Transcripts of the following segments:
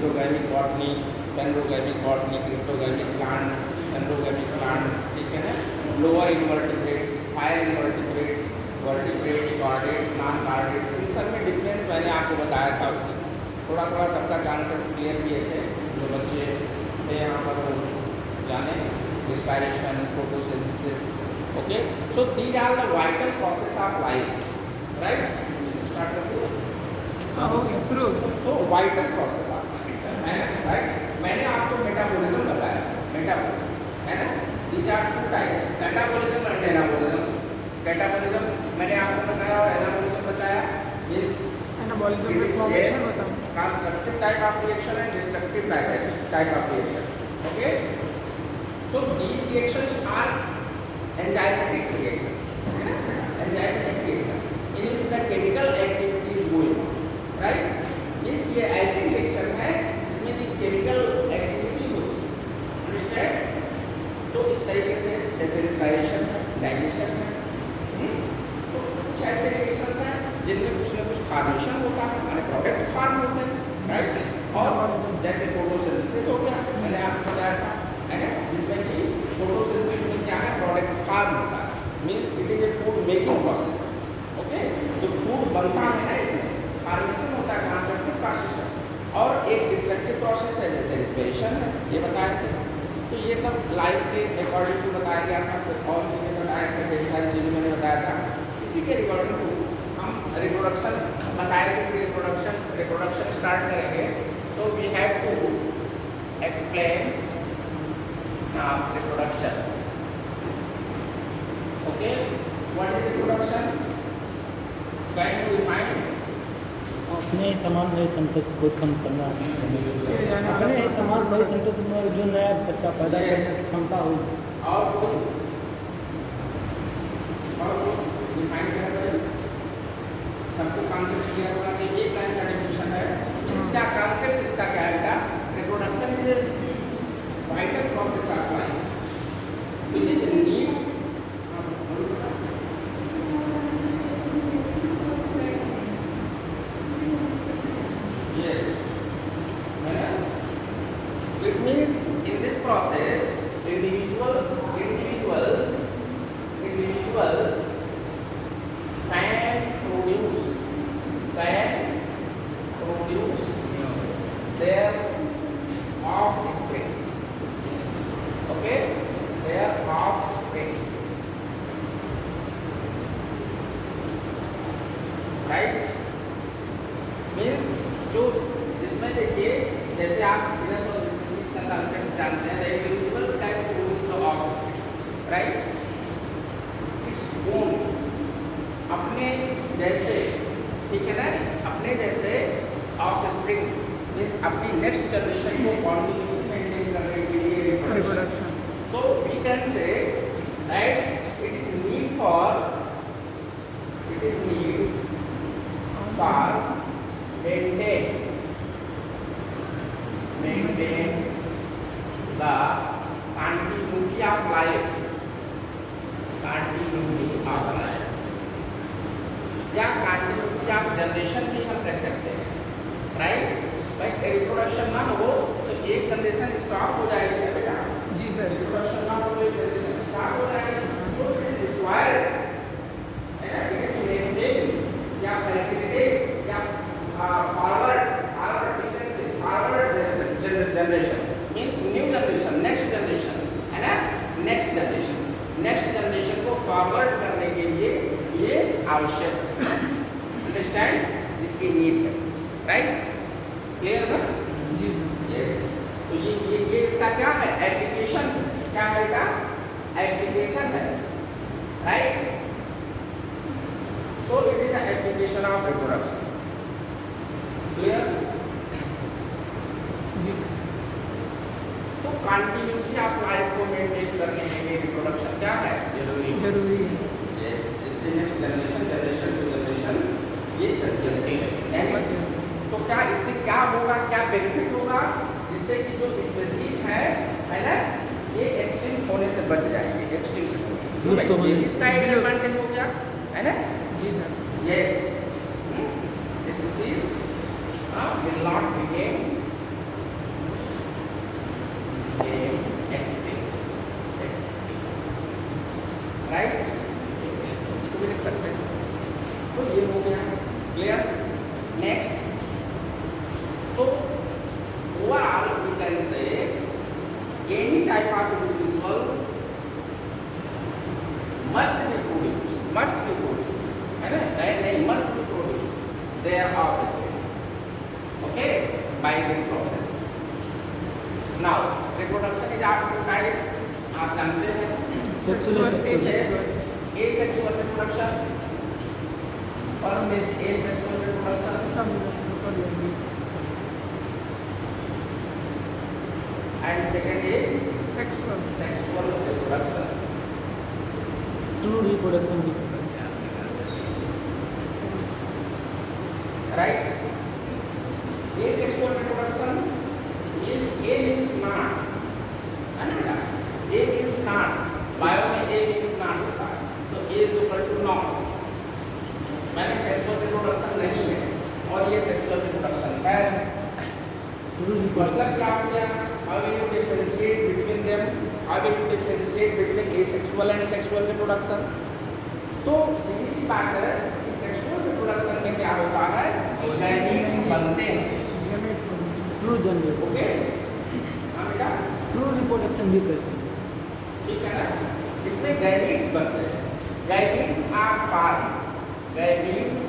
क्रिप्टोगैमिक botany, phanerogamic botany, cryptogamic plants, phanerogamic plants, ठीक है ना, lower invertebrates, higher invertebrates, vertebrates, chordates, non chordates, इन सब में डिफरेंस मैंने आपको बताया था। थोड़ा थोड़ा सबका कॉन्सेप्ट क्लियर किए थे जो बच्चे थे यहाँ पर जाने, respiration, photosynthesis, okay, so these are the vital process of life, right? Start करो। हाँ हो गया, शुरू हो गया। तो vital process of life है ना, right? मैंने आपको मेटाबॉलिज्म बताया, मेटाबॉलिज्म है ना, these are two types, catabolism और एनाबॉलिज्म। कैटाबॉलिज्म मैंने आपको बताया और एनाबॉलिज्म बताया, means एनाबॉलिज्म में फॉर्मेशन बताओ। constructive type of reaction and destructive type of reaction, okay? So these reactions are enzymatic reaction, enzymatic reaction in which the chemical activity is going on, right? Means ये ऐसी reaction है जिसमें की chemical activity होती है, understand? तो इस तरीके से जैसे respiration है, digestion है, तो कुछ ऐसे reactions हैं जिनमें कुछ न कुछ फॉर्मेशन होता है, माने प्रोडक्ट फॉर्म होते हैं, राइट? और जैसे फोटोसिंथेसिस हो गया, मैंने आपको बताया था, है ना, जिसमें कि फोटोसिंथेसिस में क्या है, प्रोडक्ट फॉर्म होता है, means it is A food making process, okay? तो फूड बनता है ना, इसमें फॉर्मेशन होता है, ट्रांसक्रिप्टिव प्रोसेस, और एक डिस्ट्रक्टिव प्रोसेस है जैसे रेस्पिरेशन है, ये बताया था। तो ये सब लाइफ के अकॉर्डिंग टू बताया गया था, तो और चीज़ें बताया था, ढेर सारी चीज़ें मैंने बताया था। इसी के रिकॉर्डिंग हम रिप्रोडक्शन बताए थे, रिप्रोडक्शन स्टार्ट करेंगे, so we have to explain reproduction, okay? What is reproduction? Can you define? अपने समान नए संतति को उत्पन्न करना, अपने समान नए संतति में जो नया बच्चा पैदा करने की क्षमता हो। और डिफाइन करना पड़ेगा, सबको कॉन्सेप्ट क्लियर होना चाहिए। एक लाइन का डेफिनेशन है, इसका कॉन्सेप्ट इसका क्या है? Reproduction is a vital process of life which is need it means in this process individuals can produce their offsprings, okay, their offsprings, right? means जो इसमें देखिए, जैसे आप जीनस और स्पीशीज का कॉन्सेप्ट जानते हैं, individuals can produce the offsprings, right? Its own, अपने जैसे, ठीक है ना, अपने जैसे ऑफस्प्रिंग्स मींस अपनी नेक्स्ट जनरेशन को कॉन्टिन्यूटी मेंटेन करने के लिए reproduction. So we can say that it is need for maintain the continuity of life, या continuity of generation भी हम कह सकते हैं, राइट? भाई रिप्रोडक्शन ना हो तो एक जनरेशन स्टॉप हो जाएगी बेटा। जी सर। रिप्रोडक्शन ना हो तो एक जनरेशन स्टॉप हो जाएगी, सो इट इज रिक्वायर्ड या फैसिलिटेट या forward generation means new generation, next generation, है ना, नेक्स्ट जनरेशन को फॉरवर्ड करने के लिए ये आवश्यक, अंडरस्टैंड, इसकी नीड है, राइट? क्लियर ना? जी यस। तो ये इसका क्या है? एप्लीकेशन, क्या है बेटा? एप्लीकेशन है, right? So it is the application of reproduction. Clear? जी। तो कंटिन्यूटी ऑफ लाइफ को मेंटेन करने के लिए रिप्रोडक्शन क्या है? जरूरी है। यस, इससे नेक्स्ट जनरेशन टू जनरेशन ये चलती रहेगी। तो क्या इससे क्या होगा, क्या बेनिफिट होगा? जिससे कि जो स्पीशीज है ना, ये एक्सटिंक्ट होने से बच जाएंगे, एक्सटिंक्ट होने। इसका एक एडवांटेज हो गया, है ना? जी sir. Yes, this disease will not become type of individual must be produced, है ना? They must be produced their offsprings, okay, by this process. Now reproduction is of two types, आप जानते हैं. Asexual reproduction, first is asexual reproduction Some local language. and second is Sexual. sexual reproduction. True reproduction भी Right? Asexual reproduction is A means not, है ना? A means not. Bio में A means not होता है, तो A is equal to not. मैंने sexual reproduction नहीं है और ये sexual reproduction है. ट्रू मतलब क्या हो गया? How will you differentiate between them? How will you differentiate between asexual and sexual reproduction? तो सीधी सी बात है कि sexual reproduction में क्या होता है कि gametes बनते हैं. Gamete formation. True generation okay, हाँ बेटा, ट्रू रिप्रोडक्शन भी करते हैं ठीक है ना? इसमें gametes बनते हैं. Gametes are formed. Gametes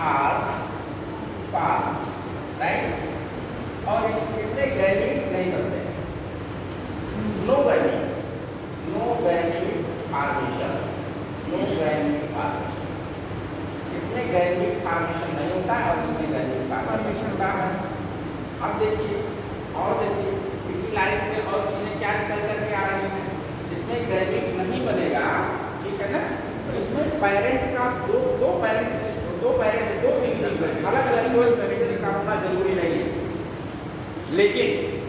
are formed, right? और इसमें gametes नहीं बनते हैं. No gametes, no gamete formation, no gamete formation. इसमें gamete formation नहीं होता है और इसमें gamete formation होता है. अब देखिए और देखिए इसी लाइन से और चीजें क्या निकल करके आ रही हैं. जिसमें gamete नहीं बनेगा, ठीक है ना, तो इसमें पेरेंट का दो पेरेंट दो फीमेल अलग अलग कोई पेरेंट्स का होना जरूरी नहीं है. लेकिन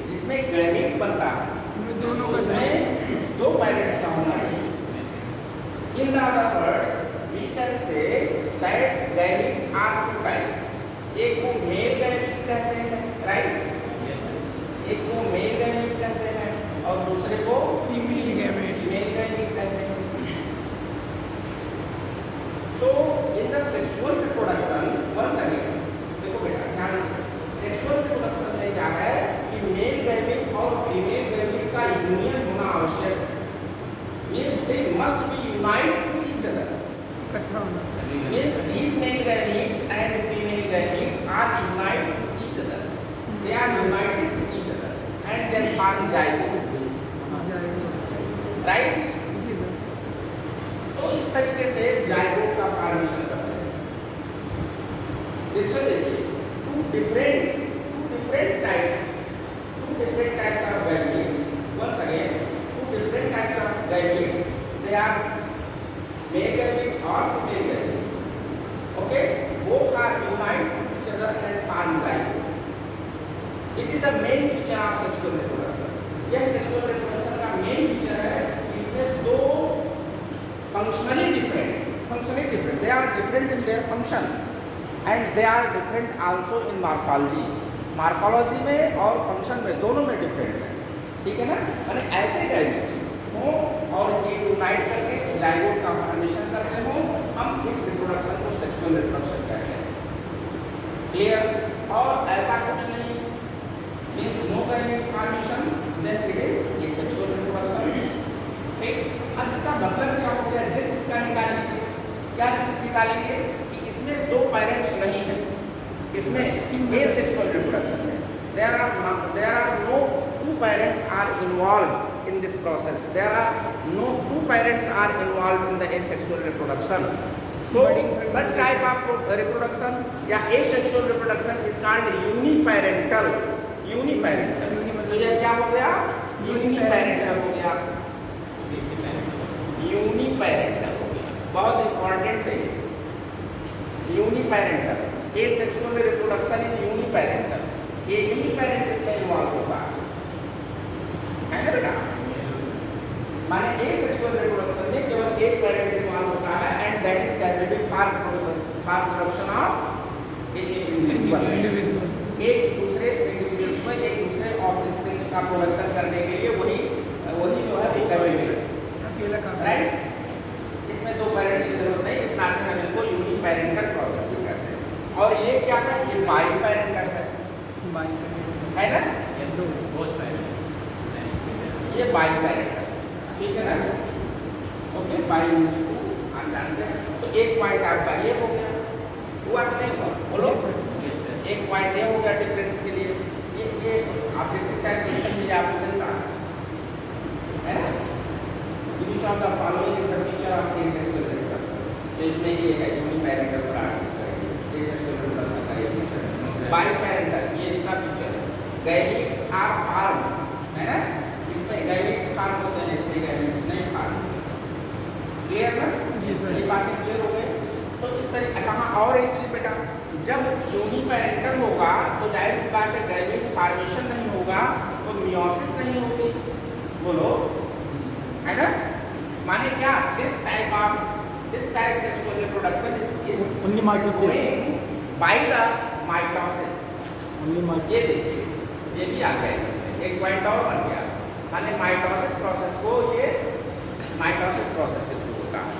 जिसमें gamete बनता है उनमें दोनों का उसमें दो पेरेंट्स का होना चाहिए. In the other words, we can say that gametes are two types. एक को male gamete कहते हैं, right? एक को male gamete कहते हैं और दूसरे को फीमेल gamete. female gamete कहते हैं. So in the sexual reproduction, once again, देखो बेटा ध्यान से, sexual reproduction में क्या है कि male gamete और female gamete का यूनियन होना आवश्यक है. Means they must be united to each other. इकट्ठा होना. Means these male gametes and female gametes are united to each other. They are united to each other and then form zygote. Right? Ji sir. तो इस तरीके से zygote का formation करते हैं. देखिए two different types of gametes. Once again, two different types of gametes. They are male gamete or female gamete. Okay, both are united to each other and form zygote. It is the main feature of sexual reproduction. यह sexual reproduction का main feature है. इसमें दो functionally different. They are different in their function and they are different also in morphology. Morphology में और function में दोनों में different है. ठीक है ना? यानी ऐसे gametes हो और ये unite करके zygote का formation करते हो, हम इस reproduction को sexual reproduction कहते हैं. Clear? और ऐसा कुछ नहीं. Means no gamete formation, then it is asexual reproduction. ठीक? अब इसका मतलब क्या हो गया? जस्ट इसका निकाल लीजिए. क्या जस्ट निकालेंगे कि इसमें दो पेरेंट्स नहीं है. इसमें asexual reproduction है. There are no two parents are involved in this process. There are no two parents are involved in the asexual reproduction. So such type of reproduction या asexual reproduction is called uniparental. तो ये क्या हो गया? Uniparental हो गया. Uniparental हो गया. बहुत इंपॉर्टेंट है. Uniparental. asexual reproduction is uniparental. एक ही पेरेंट इसमें इन्वॉल्व होता है ना बेटा? माने asexual reproduction में केवल एक पेरेंट इन्वॉल्व होता है and that is capable for production of एक इंडिविजुअल. एक दूसरे इंडिविजुअल्स में एक दूसरे ऑफस्प्रिंग्स का प्रोडक्शन करने के लिए वही जो है कैपेबल है. अकेला काम. राइट? इसमें दो पेरेंट्स की जरूरत नहीं. इस नाते हम इसको यूनिपेरेंटल प्रोसेस भी कहते हैं. और ये क्या है? ये बाइपेरेंटल है. है ना? दो. ये बाई पैरेंटल, ठीक है ना। ओके, बाई मीन्स टू, आप जानते हैं। तो एक पॉइंट आपका ये हो गया, हुआ कि नहीं हुआ, बोलो। एक पॉइंट ये हो गया डिफरेंस के लिए। ये ऑब्जेक्टिव टाइप क्वेश्चन भी आपको मिलता है ना। Which of the following is the feature of asexual reproduction? तो इसमें ये है यूनिपैरेंटल पर आर्टिकल asexual reproduction का ये फीचर है। बाइपैरेंटल ये इसका फीचर है। गैमेट्स आर फॉर्म, है ना, इसमें गैमेट्स फॉर्म होते हैं, इसमें गैमेट्स नहीं फॉर्म होते। क्लियर ना? ये बातें क्लियर हो गई। तो इस तरह अच्छा हाँ, और एक चीज बेटा, जब यूनिपैरेंटल होगा तो जाहिर सी बात है गैमेट फॉर्मेशन नहीं होगा, तो मियोसिस नहीं होगी, बोलो, है ना। माने क्या, this type sexual reproduction is only mitosis, by the mitosis. Only mitosis. ये देखिए, ये भी आ गया इसमें, एक पॉइंट और बन गया। माने माइटोसिस प्रोसेस को ये माइटोसिस प्रोसेस के थ्रू होता है।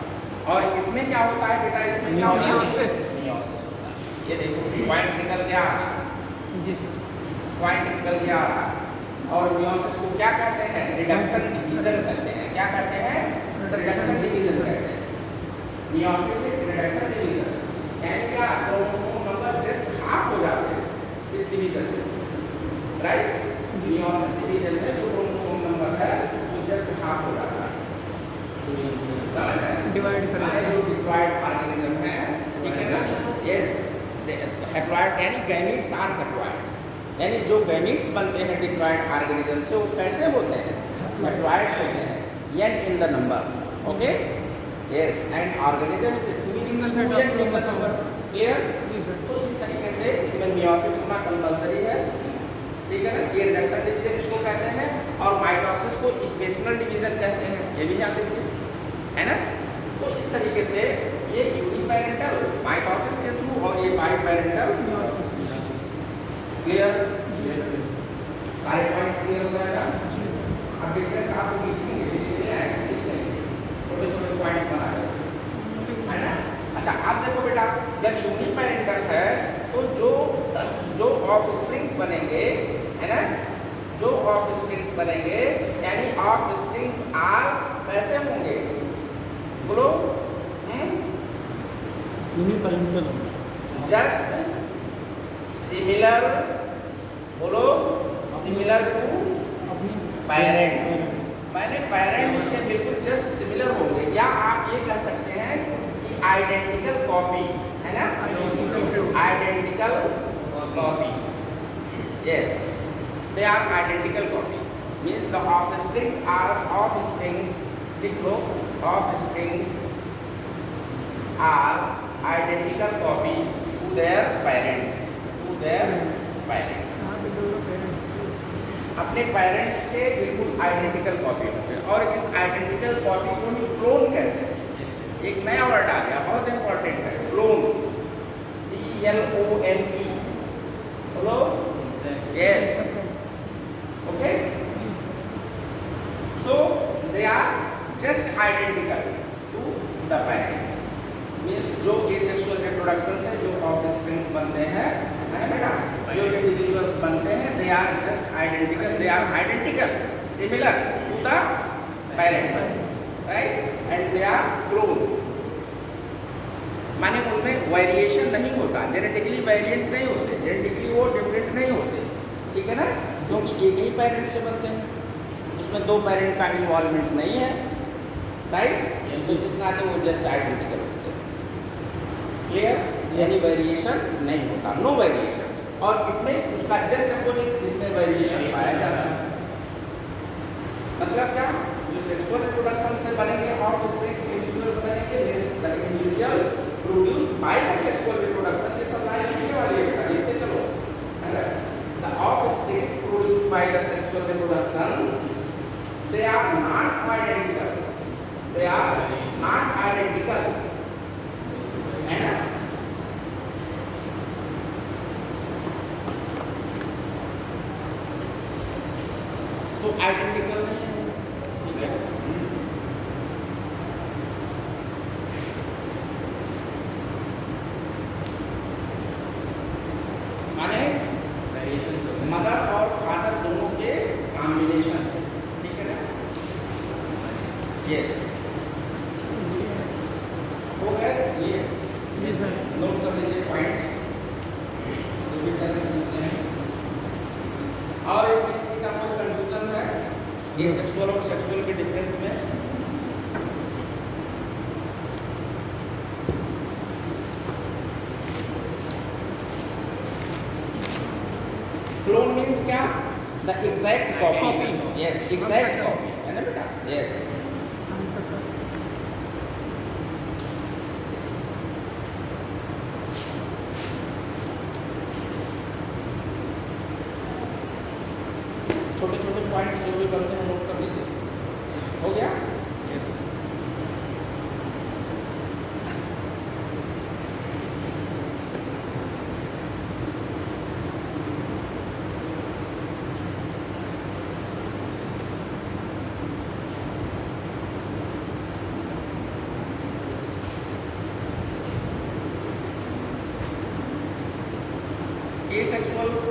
और इसमें क्या होता है बेटा, इसमें क्या होता है, मियोसिस होता है। ये देखो पॉइंट निकल गया, जी सर, पॉइंट निकल गया। और मियोसिस को क्या कहते हैं, रिडक्शन डिवीजन कहते हैं। क्या कहते हैं, रिडक्शन डिवीजन कहते हैं। मियोसिस से रिडक्शन डिवीजन, यानी क्या, क्रोमोसोम नंबर जस्ट हाफ हो जाते हैं इस डिवीजन में, राइट। मियोसिस डिवीजन में जो क्रोमोसोम नंबर है वो जस्ट हाफ हो जाता है, समझ में, डिवाइड कर सारे जो डिप्लॉयड ऑर्गेनिज्म है, ठीक है ना। यस, हैप्लॉयड यानी गैमेट्स आर हैप्लॉयड्स, यानी जो गैमेट्स बनते हैं डिप्लॉयड ऑर्गेनिज्म से वो कैसे होते हैं, हैप्लॉयड्स होते हैं, n in the number, okay, yes, and organism is Single set of n in the number, clear। जी सर, तो इस तरीके से इसमें मियोसिस होना कंपलसरी है, ठीक है ना। ये रिडक्शन डिवीजन इसको कहते हैं, और माइटोसिस को इक्वेशनल डिवीजन कहते हैं, ये भी जान लीजिए, है ना। तो इस तरीके से ये यूनिपैरेंटल माइटोसिस के थ्रू और ये बाइपैरेंटल मियोसिस, क्लियर। सारे पॉइंट्स क्लियर हो गए ना। अब देखते हैं आपको लिखेंगे, छोटे छोटे पॉइंट्स बना है ना। अच्छा आप देखो बेटा, जब यूनिपैरेंटल है तो जो ऑफस्प्रिंग्स बनेंगे, है ना, जो ऑफस्प्रिंग्स बनेंगे, यानी ऑफस्प्रिंग्स आर कैसे होंगे, बोलो, यूनिपैरेंटल, जस्ट सिमिलर, बोलो, सिमिलर टू अपनी पेरेंट्स। मैंने पेरेंट्स के बिल्कुल जस्ट सिमिलर होंगे, या आप ये कह सकते हैं कि आइडेंटिकल कॉपी, है ना, identical copy, yes, they are identical copy, means the offsprings are offsprings, लिख लो, offsprings are identical copy to their parents, to their parents, यहाँ पे दोनों पेरेंट्स अपने पेरेंट्स के बिल्कुल आइडेंटिकल कॉपी होंगे। और इस आइडेंटिकल कॉपी को ही क्लोन कहते हैं। एक नया वर्ड आ गया, बहुत इंपॉर्टेंट है, क्लोन, CLONE, बोलो, yes, okay. So they are just identical to the parents, means जो एसेक्सुअल रिप्रोडक्शन से जो ऑफस्प्रिंग्स बनते हैं, है ना बेटा, जो इंडिविजुअल्स बनते हैं, they are just identical, they are identical similar to the parents, right, and they are clone, माने उनमें वेरिएशन नहीं होता, जेनेटिकली वेरिएंट नहीं होते, जेनेटिकली वो डिफरेंट नहीं होते, ठीक है ना, क्योंकि एक ही पेरेंट से बनते हैं, उसमें दो पेरेंट का इन्वॉल्वमेंट नहीं है, राइट। तो जिस नाते वो जस्ट आइडेंटिकल होते हैं, क्लियर, यानी वेरिएशन नहीं होता, नो वेरिएशन। और इसमें उसका जस्ट अपोजिट, इसमें वेरिएशन पाया जाता है। मतलब क्या, जो सेक्सुअल रिप्रोडक्शन से बनेंगे ऑफस्प्रिंग्स इंडिविजुअल्स बनेंगे, the individuals produced by the sexual reproduction, ये सब लाइन लिखने वाली है बेटा, लिखते चलो, the offsprings produced by the sexual reproduction, they are not identical, they are not identical, है ना। तो आइडेंटिकल नहीं है, ठीक है। माने मदर और फादर दोनों के कॉम्बिनेशन से, ठीक है ना। एसेक्सुअल और सेक्सुअल के डिफरेंस में क्लोन मीन्स क्या? The exact copy. Yes, exact copy है ना बेटा? यस। छोटे छोटे पॉइंट जो भी बनते हैं नोट कर लीजिए। हो गया? यस।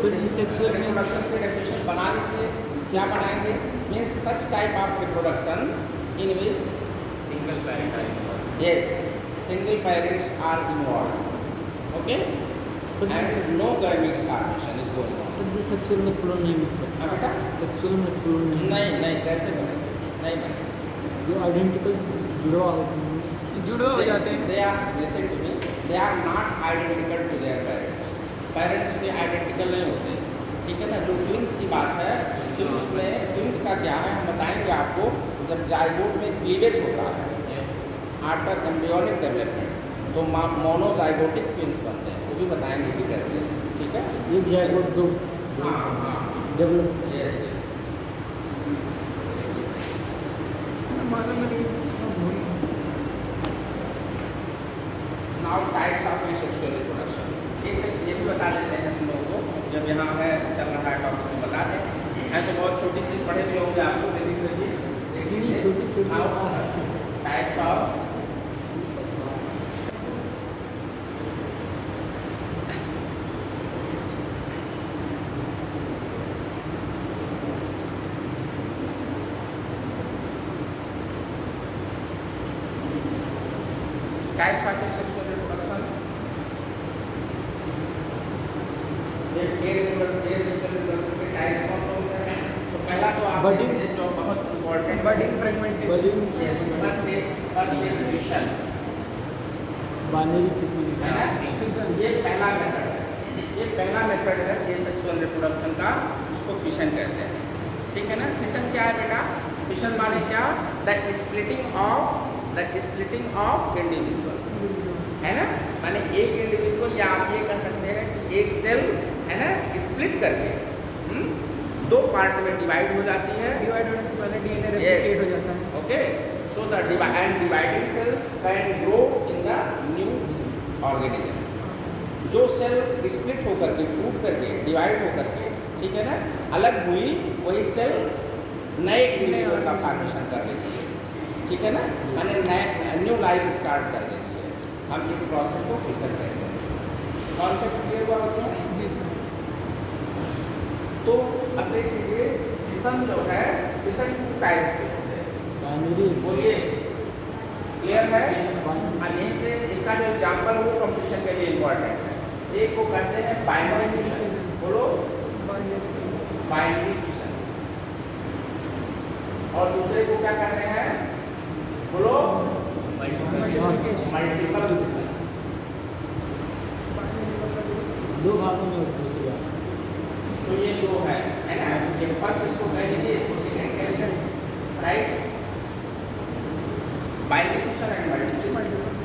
फिर asexual में रिप्रोडक्शन की डेफिनेशन बना लीजिए। क्या बनाएंगे? Means such type of reproduction in which single parent are involved. yes single parents are involved, okay, सभी and no gamete formation is going on. सभी सेक्सुअल में क्लोन नहीं मिल सकता। हाँ बेटा? सेक्सुअल में क्लोन नहीं नहीं नहीं, कैसे बनेंगे? नहीं बनेंगे। जो आइडेंटिकल जुड़वा होते हैं जुड़े हो जाते हैं। They are, listen to me, they are not identical to their parents. Parents भी आइडेंटिकल नहीं होते, ठीक है ना? जो ट्विंस की बात है, तो उसमें ट्विंस का क्या है हम बताएंगे आपको। जब जाइगोट में क्लीवेज होता है आफ्टर एम्ब्रियोनिक डेवलपमेंट, तो मोनोजाइगोटिक ट्विंस बनते हैं, वो भी बताएंगे कि कैसे, ठीक है? एक जाइगोट दो हाँ हाँ, develop yes yes. Now types of sexual reproduction, ये भी बता देते हैं हम लोगों को। जब यहाँ है चल रहा है टॉपिक तो बता दें। है तो बहुत छोटी चीज़ पढ़े भी होंगे आपको, देखिए छोटी types of types of sexual reproduction. ये सेक्सुअल रिप्रोडक्शन के टाइप्स कौन से हैं? तो पहला तो आप Budding, जो बहुत important budding fragmentation, yes, first is fission, binary किसी है ना? ये पहला मेथड है, ये पहला मेथड है ये सेक्सुअल रिप्रोडक्शन का, इसको फिशन कहते हैं, ठीक है ना? फिशन क्या है बेटा? फिशन माने क्या? द स्प्लिटिंग ऑफ इंडिविजुअल, है ना? माने एक इंडिविजुअल, या आप ये कह सकते हैं कि एक सेल है ना स्प्लिट करके दो पार्ट में डिवाइड हो जाती है। डिवाइड होने से पहले डीएनए रेप्लिकेट हो जाता है। Okay, so the dividing cells can grow in the new organisms. जो सेल स्प्लिट होकर के, टूट करके, डिवाइड होकर के, ठीक है ना, अलग हुई, वही सेल नए इंडिविजुअल का फॉर्मेशन कर लेती है, ठीक है ना? माने नए न्यू लाइफ स्टार्ट कर देती है। हम इस प्रोसेस को फिशन कहते हैं। कॉन्सेप्ट क्लियर हुआ बच्चों? तो अब देख लीजिए, फिशन जो है, फिशन टू टाइप्स के होते हैं। बाइनरी बोलिए, क्लियर है? अब यहीं से इसका जो एग्जाम्पल है वो कंपटीशन के लिए इम्पोर्टेंट है। एक को कहते हैं बाइनरी फिशन, बोलो बाइनरी फिशन, और दूसरे को क्या कहते हैं? बोलो मल्टीपल फिशन। दो भागों में दूसरी बात तो ये दो है ना? ये फर्स्ट इसको कह लीजिए, इसको सेकंड कह लीजिए, right? Binary fission and multiple fission.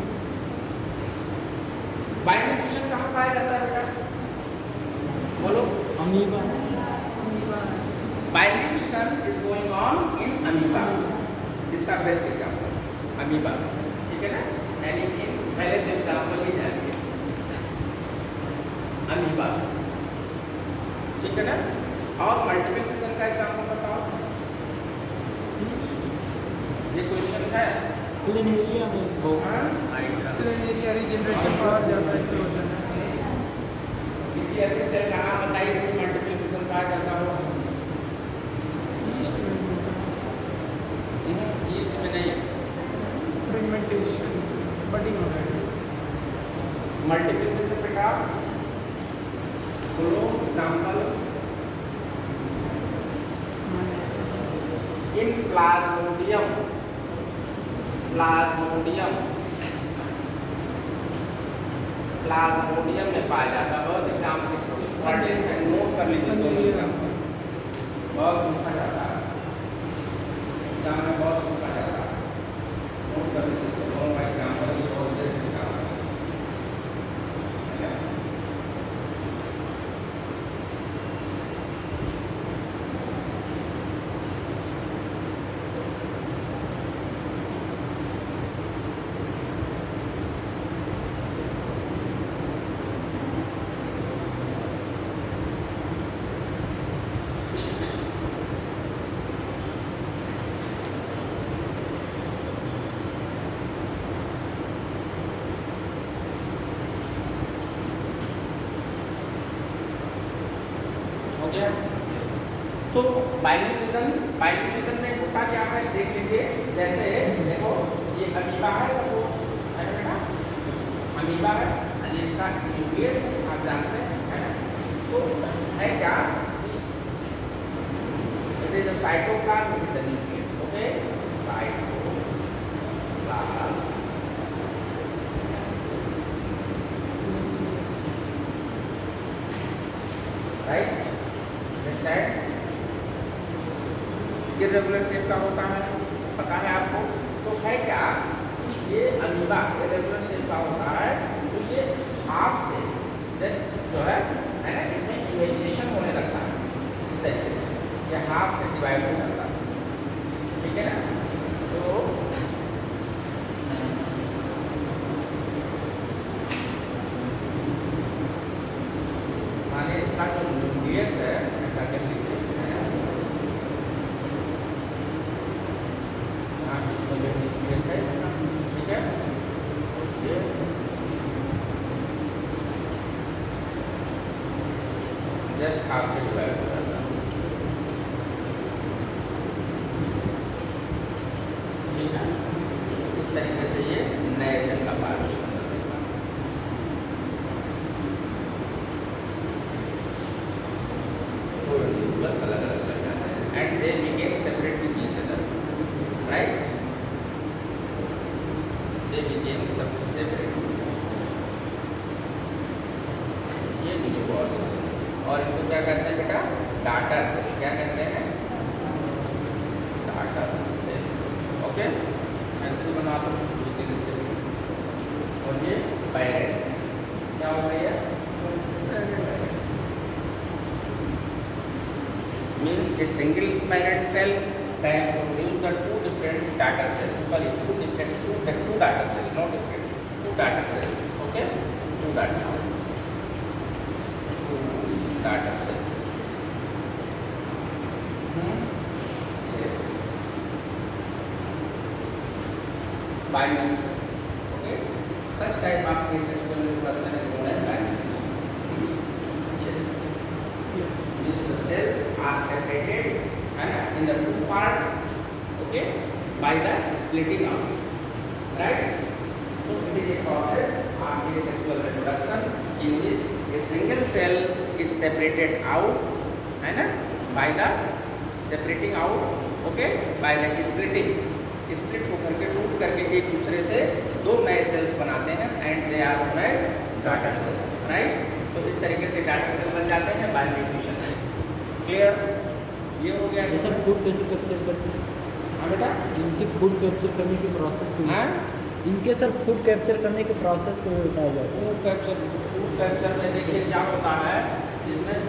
Binary fission कहाँ पाया जाता है बेटा? बोलो। Amoeba binary fission is going on in amoeba, इसका बेस्ट एग्जाम्पल अमीबा, ठीक है ना? यानी कि पहले तो एग्जाम्पल ही जानिए, अमीबा, ठीक है ना? और मल्टीपल फिशन का एग्जाम्पल बताओ। ये क्वेश्चन है। प्लेनेरिया में बहुत हाँ? प्लेनेरिया रीजनरेशन पावर ज़्यादा इसलिए होता है। किसी ऐसे सेल का नाम बताइए जिसमें मल्टीपल फिशन पाया जाता हो। ईस्ट में भी होता है। ईस्ट में नहीं, फ्रेगमेंटेशन बडिंग हो गया। मल्टीपल फिशन बेटा बोलो एग्जाम्पल। इन प्लाज्मोडियम में पाया जाता है। बहुत एग्जाम इसको इम्पॉर्टेंट है, नोट कर लीजिए दोनों एग्जाम्पल, बहुत पूछा जाता है एग्जाम में, बहुत पूछा जाता है, नोट कर लीजिए दोनों का एग्जाम्पल, ये बहुत बेस्ट एग्जाम्पल है। तो बायोडिफ्यूजन में होता क्या है देख लीजिए। जैसे देखो ये अमीबा है, सपोज है ना बेटा, अमीबा है, ये इसका न्यूक्लियस है, आप जानते हैं है ना। तो है क्या, it is a cytoplasm with the nucleus, okay, cytoplasm, right, understand. Irregular shape का होता है, पता है आपको। तो है क्या, ये अमीबा इरेगुलर शेप का होता है। तो ये हाफ से जस्ट जो है ना, इसमें इमेजिनेशन होने लगता है इस तरीके से, ये हाफ से डिवाइड हो जाता है, ठीक है ना। तो माने इसका जो न्यूक्लियस है, ऐसा कर लीजिए, न्यूक्लियस है इसका, ठीक है, ये जस्ट हाफ से डिवाइड हो जाता है, ठीक है। इस तरीके से ये नए सेल का फॉर्मेशन होता है। तो न्यूक्लियस अलग अलग चल जाते हैं and they became separate with each other, right, they became separate. ये न्यू ऑर्गेनिज्म, और इनको क्या कहते हैं बेटा, डाटर सेल, क्या कहते हैं, डाटर सेल्स, ओके, ऐसे भी बना दो विद स्टेप। और ये पेरेंट्स क्या हो रही है, means a single parent cell can produce the two different daughter cells, sorry, two daughter cells, not different, two daughter cells, okay, two daughter cells, yes, binary, okay, such type of asexual reproduction is known as binary, yes, means the cells are separated in the two parts, okay, by the splitting out, right. So it is a process of asexual reproduction in which a single cell is separated out by the separating out, okay, by the splitting, split होकर के टूट करके एक दूसरे से दो नए cells बनाते हैं and they are known as daughter cells, right. तो इस तरीके से डॉटर सेल बन जाते हैं बाय न्यूट्रिशन, क्लियर, ये हो गया। ये सब फूड कैसे कैप्चर करते हैं? हाँ बेटा, इनके फूड कैप्चर करने की प्रोसेस को, हाँ इनके सर फूड कैप्चर करने के प्रोसेस को बताया जाए। फूड कैप्चर में देखिए क्या होता है,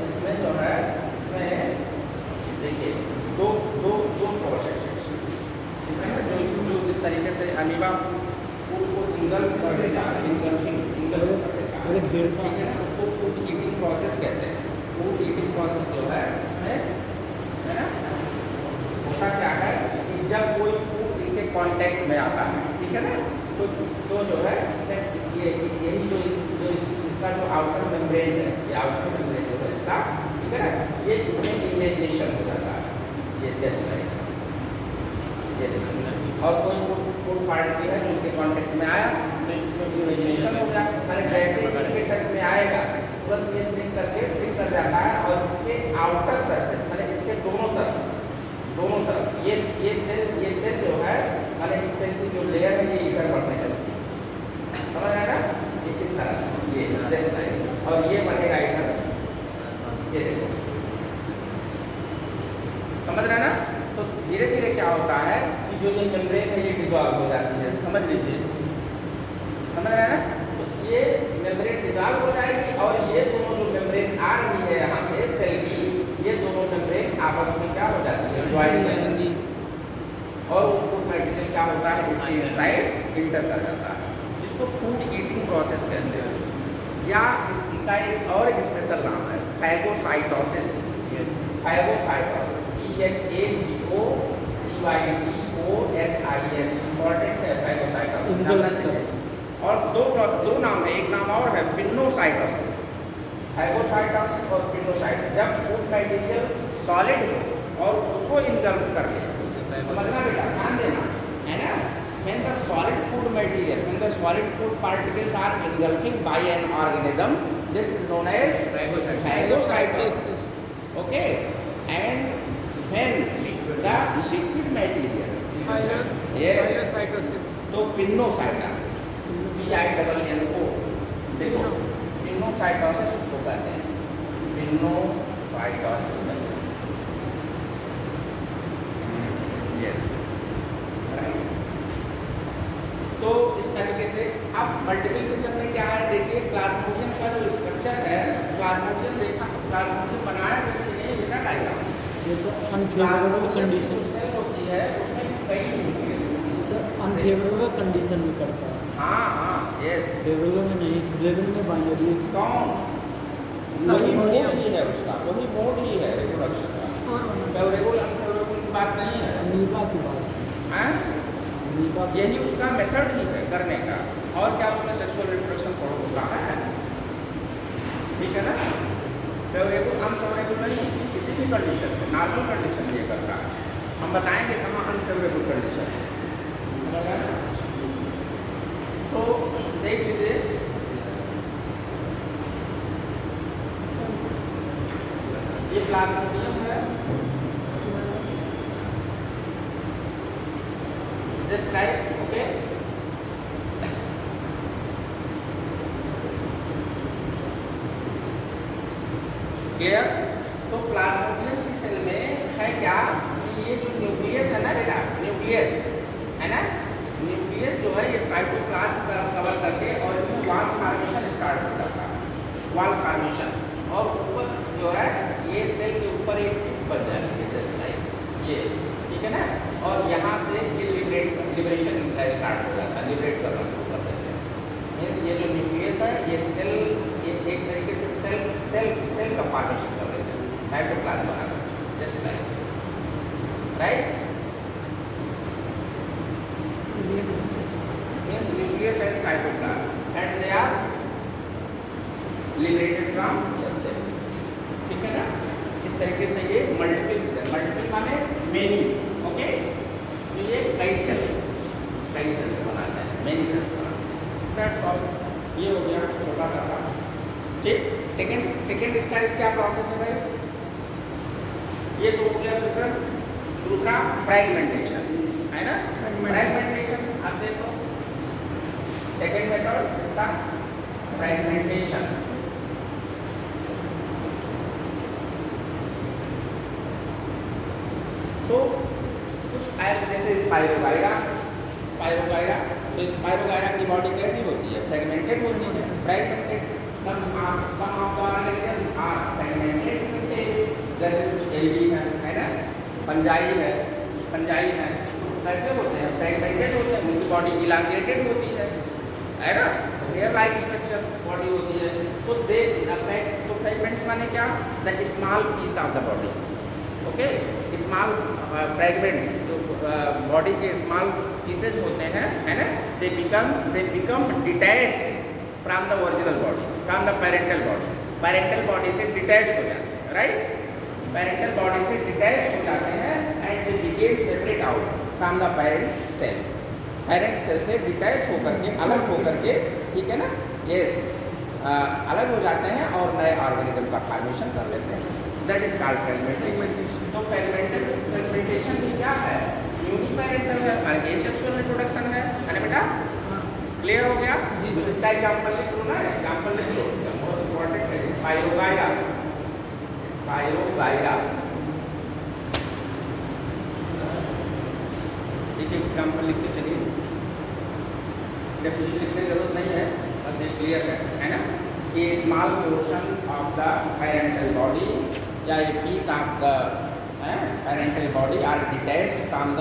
इसमें जो है, इसमें देखिए दो दो दो प्रोसेस है, जो इस तरीके से अमीबा फूड को इंगल्फ कर देगा, इंगल्फिंग कर देगा, ठीक है ना, उसको फूड ईटिंग प्रोसेस कहते हैं। फूड ईटिंग प्रोसेस जो है इसमें है ना, होता क्या है कि जब कोई फूड इनके कांटेक्ट में आता है, ठीक है ना, तो जो है इसमें यही जो इसका जो आउटर मेम्ब्रेन है, ये आउटर मेम्ब्रेन जो है इसका, ठीक है ना, ये इसमें इमेजिनेशन हो जाता है, ये जस्ट लाइक ये, और कोई फूड पार्टिकल है जो इनके कांटेक्ट में आया तो इसमें इमेजिनेशन हो गया, मैंने जैसे इसके टच में आएगा तुरंत ये स्लिप कर जाता है और इसके आउटर सरफेस, मैंने इसके दोनों तरफ ये सेल जो है माने इस सेल की जो लेयर है ये इधर बढ़ने लगती है, समझ रहे हैं ना? ये किस तरह से ये जस्ट लाइक, और ये बढ़ेगा इधर, ये देखो, समझ रहे हैं ना? तो धीरे धीरे क्या होता है कि जो ये मेम्ब्रेन है ये डिजॉल्व हो जाती है, समझ लीजिए, समझ रहे हैं ना? तो ये मेम्ब्रेन डिजॉल्व हो जाएगी और ये दोनों जो मेम्ब्रेन आ रही है यहाँ से सेल की, ये दोनों मेम्ब्रेन आपस में क्या हो जाती है, ज्वाइन हो जाती है, और वो फूड मटेरियल क्या होता है इसके इनसाइड इंटर कर जाता है, इसको फूड ईटिंग प्रोसेस कहते हैं, या इसका एक और स्पेशल नाम है फैगोसाइटोसिस। फैगोसाइटोसिस, PHAGOCYTOSIS, इंपॉर्टेंट है फैगोसाइटोसिस, जानना चाहिए। और दो नाम है, एक नाम और है पिनोसाइटोसिस, फैगोसाइटोसिस और पिनोसाइटोसिस। जब फूड मटेरियल सॉलिड हो और उसको इनगल्फ कर ले, समझना बेटा, ध्यान देना, है ना? When the solid food material, when the solid food particles are engulfing by an organism, this is known as phagocytosis. Okay, and when the liquid material, yes, Phagocytosis. तो पिनोसाइटोसिस, PINNO, देखो पिनोसाइटोसिस उसको कहते हैं, pinocytosis कहते हैं, yes, right. तो इस तरीके से अब मल्टीप्लिकेशन में क्या है, देखिए प्लाज्मोडियम का जो स्ट्रक्चर है, प्लाज्मोडियम देखा, प्लाज्मोडियम बनाया करके नहीं, बिना डायग्राम, जैसे अनफेवरेबल कंडीशन, सेल होती है उसमें कई न्यूक्लियस होती है, सर अनफेवरेबल कंडीशन में करता है, हाँ, यस, फेवरेबल में नहीं, फेवरेबल में बाइनरी कौन, वही मोड ही है उसका, वही मोड ही है रिप्रोडक्शन का, फेवरेबल अनफेवरेबल की बात नहीं है, अमीबा की बात हैं? अमीबा यही उसका मेथड ही है करने का, और क्या उसमें सेक्सुअल रिप्रोडक्शन होता है, ठीक है ना? फेवरेबल अनफेवरेबल नहीं, किसी भी कंडीशन में, नॉर्मल कंडीशन में ये करता है, हम बताएंगे कहाँ अनफेवरेबल कंडीशन है, समझ आया? तो देख लीजिए, ये प्लाज्मोडियम है, just like, okay, क्लियर? तो प्लाज्मोडियम की सेल में है क्या कि ये जो न्यूक्लियस है ना बेटा, न्यूक्लियस है ना, न्यूक्लियस जो है ये साइटोप्लाज्म का कवर करके और इसमें वाल फॉर्मेशन स्टार्ट हो जाता है, वाल फॉर्मेशन, और ऊपर जो है ये सेल के ऊपर एक टिप बन जाती है, जस्ट लाइक ये, ठीक है ना? और यहाँ से ये लिबरेशन स्टार्ट हो जाता है, लिबरेट करना शुरू करते हैं, मीन्स ये जो न्यूक्लियस है ये सेल, ये एक तरीके से सेल का फॉर्मेशन कर लेते हैं, साइटोप्लाज्म बनाकर, just like, right? Means nucleus and cytoplasm and they are liberated from the cell, ठीक है ना? इस तरीके से ये मल्टीपल माने मेनी, ओके, तो ये कई सेल्स बनाता है, मेनी सेल्स बनाता है, दैट्स ऑल, ये हो गया छोटा सा था, ठीक। सेकंड इसका क्या प्रोसेस है भाई, ये तो हो गया फिर सर, दूसरा फ्रैगमेंटेशन है ना, फ्रैगमेंटेशन आप देखो, सेकंड मेथड इसका फ्रैगमेंटेशन, तो कुछ ऐसे जैसे स्पाइरोगाइरा, तो स्पाइरोगाइरा की बॉडी कैसी होती है, फ्रैगमेंटेड होती है, fragmented, some of the organisms are fragmented in shape, जैसे कुछ एल्गी है ना, फंजाई है, कैसे होते हैं, फ्रैगमेंटेड होते हैं, उनकी बॉडी इलांगेटेड होती है ना, हेयर लाइक स्ट्रक्चर बॉडी होती है, तो फ्रैगमेंट्स माने क्या, the small piece of the body, okay, small fragments जो बॉडी के स्मॉल पीसेज होते हैं, है ना, they become detached from the original body, from the parental body से डिटैच हो जाते हैं, राइट, पेरेंटल बॉडी से डिटैच हो जाते हैं and they became separate out from the parent cell से डिटैच होकर के, अलग होकर के, ठीक है ना, यस, अलग हो जाते हैं और नए ऑर्गेनिज्म का फॉर्मेशन कर लेते हैं, दैट इज कॉल्ड फ्रेगमेंटेशन। तो फ्रेगमेंटेशन भी क्या है? यूनिपेरेंटल है, एसेक्सुअल रिप्रोडक्शन है ना बेटा? हाँ क्लियर हो गया? जी, तो सर। इसका एग्जांपल लिख लो ना, एग्जांपल लिख लो, बहुत इंपॉर्टेंट है। स्पाइरोगाइरा, स्पाइरोगाइरा ठीक है, एग्जांपल लिखते चलिए, डेफिनेशन लिखने की जरूरत नहीं है, बस ये क्लियर है ना? A small portion of the parental body या a piece of the parental body are detached from the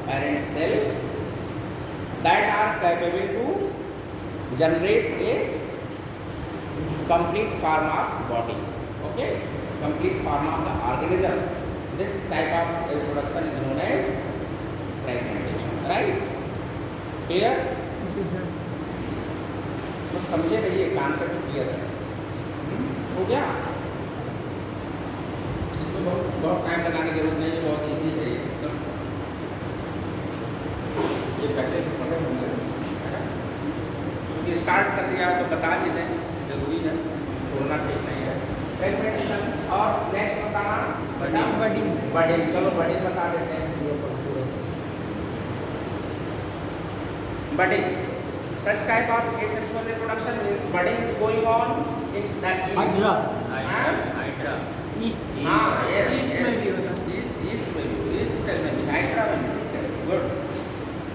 parent cell that are capable to generate a complete form of body, okay, complete form of the organism. This type of reproduction is known as fragmentation, right? Clear? जी sir. तो समझे रहिए, concept clear है। हो गया? इसमें बहुत time लगाने की जरूरत नहीं है, बहुत इजी है ये सब। ये पहले पढ़े होंगे, क्योंकि स्टार्ट कर दिया तो बता भी दें, जरूरी है, छोड़ना ठीक नहीं है। फ्रेगमेंटेशन और नेक्स्ट बताना बडिंग। बडिंग, चलो बडिंग बता देते हैं। Budding, such type of asexual reproduction is budding going on in the east. Hydra. Hydra east हाँ, yes, East yes. में भी होता है। ईस्ट में भी, ईस्ट सेल में भी, हाइड्रा में भी, गुड।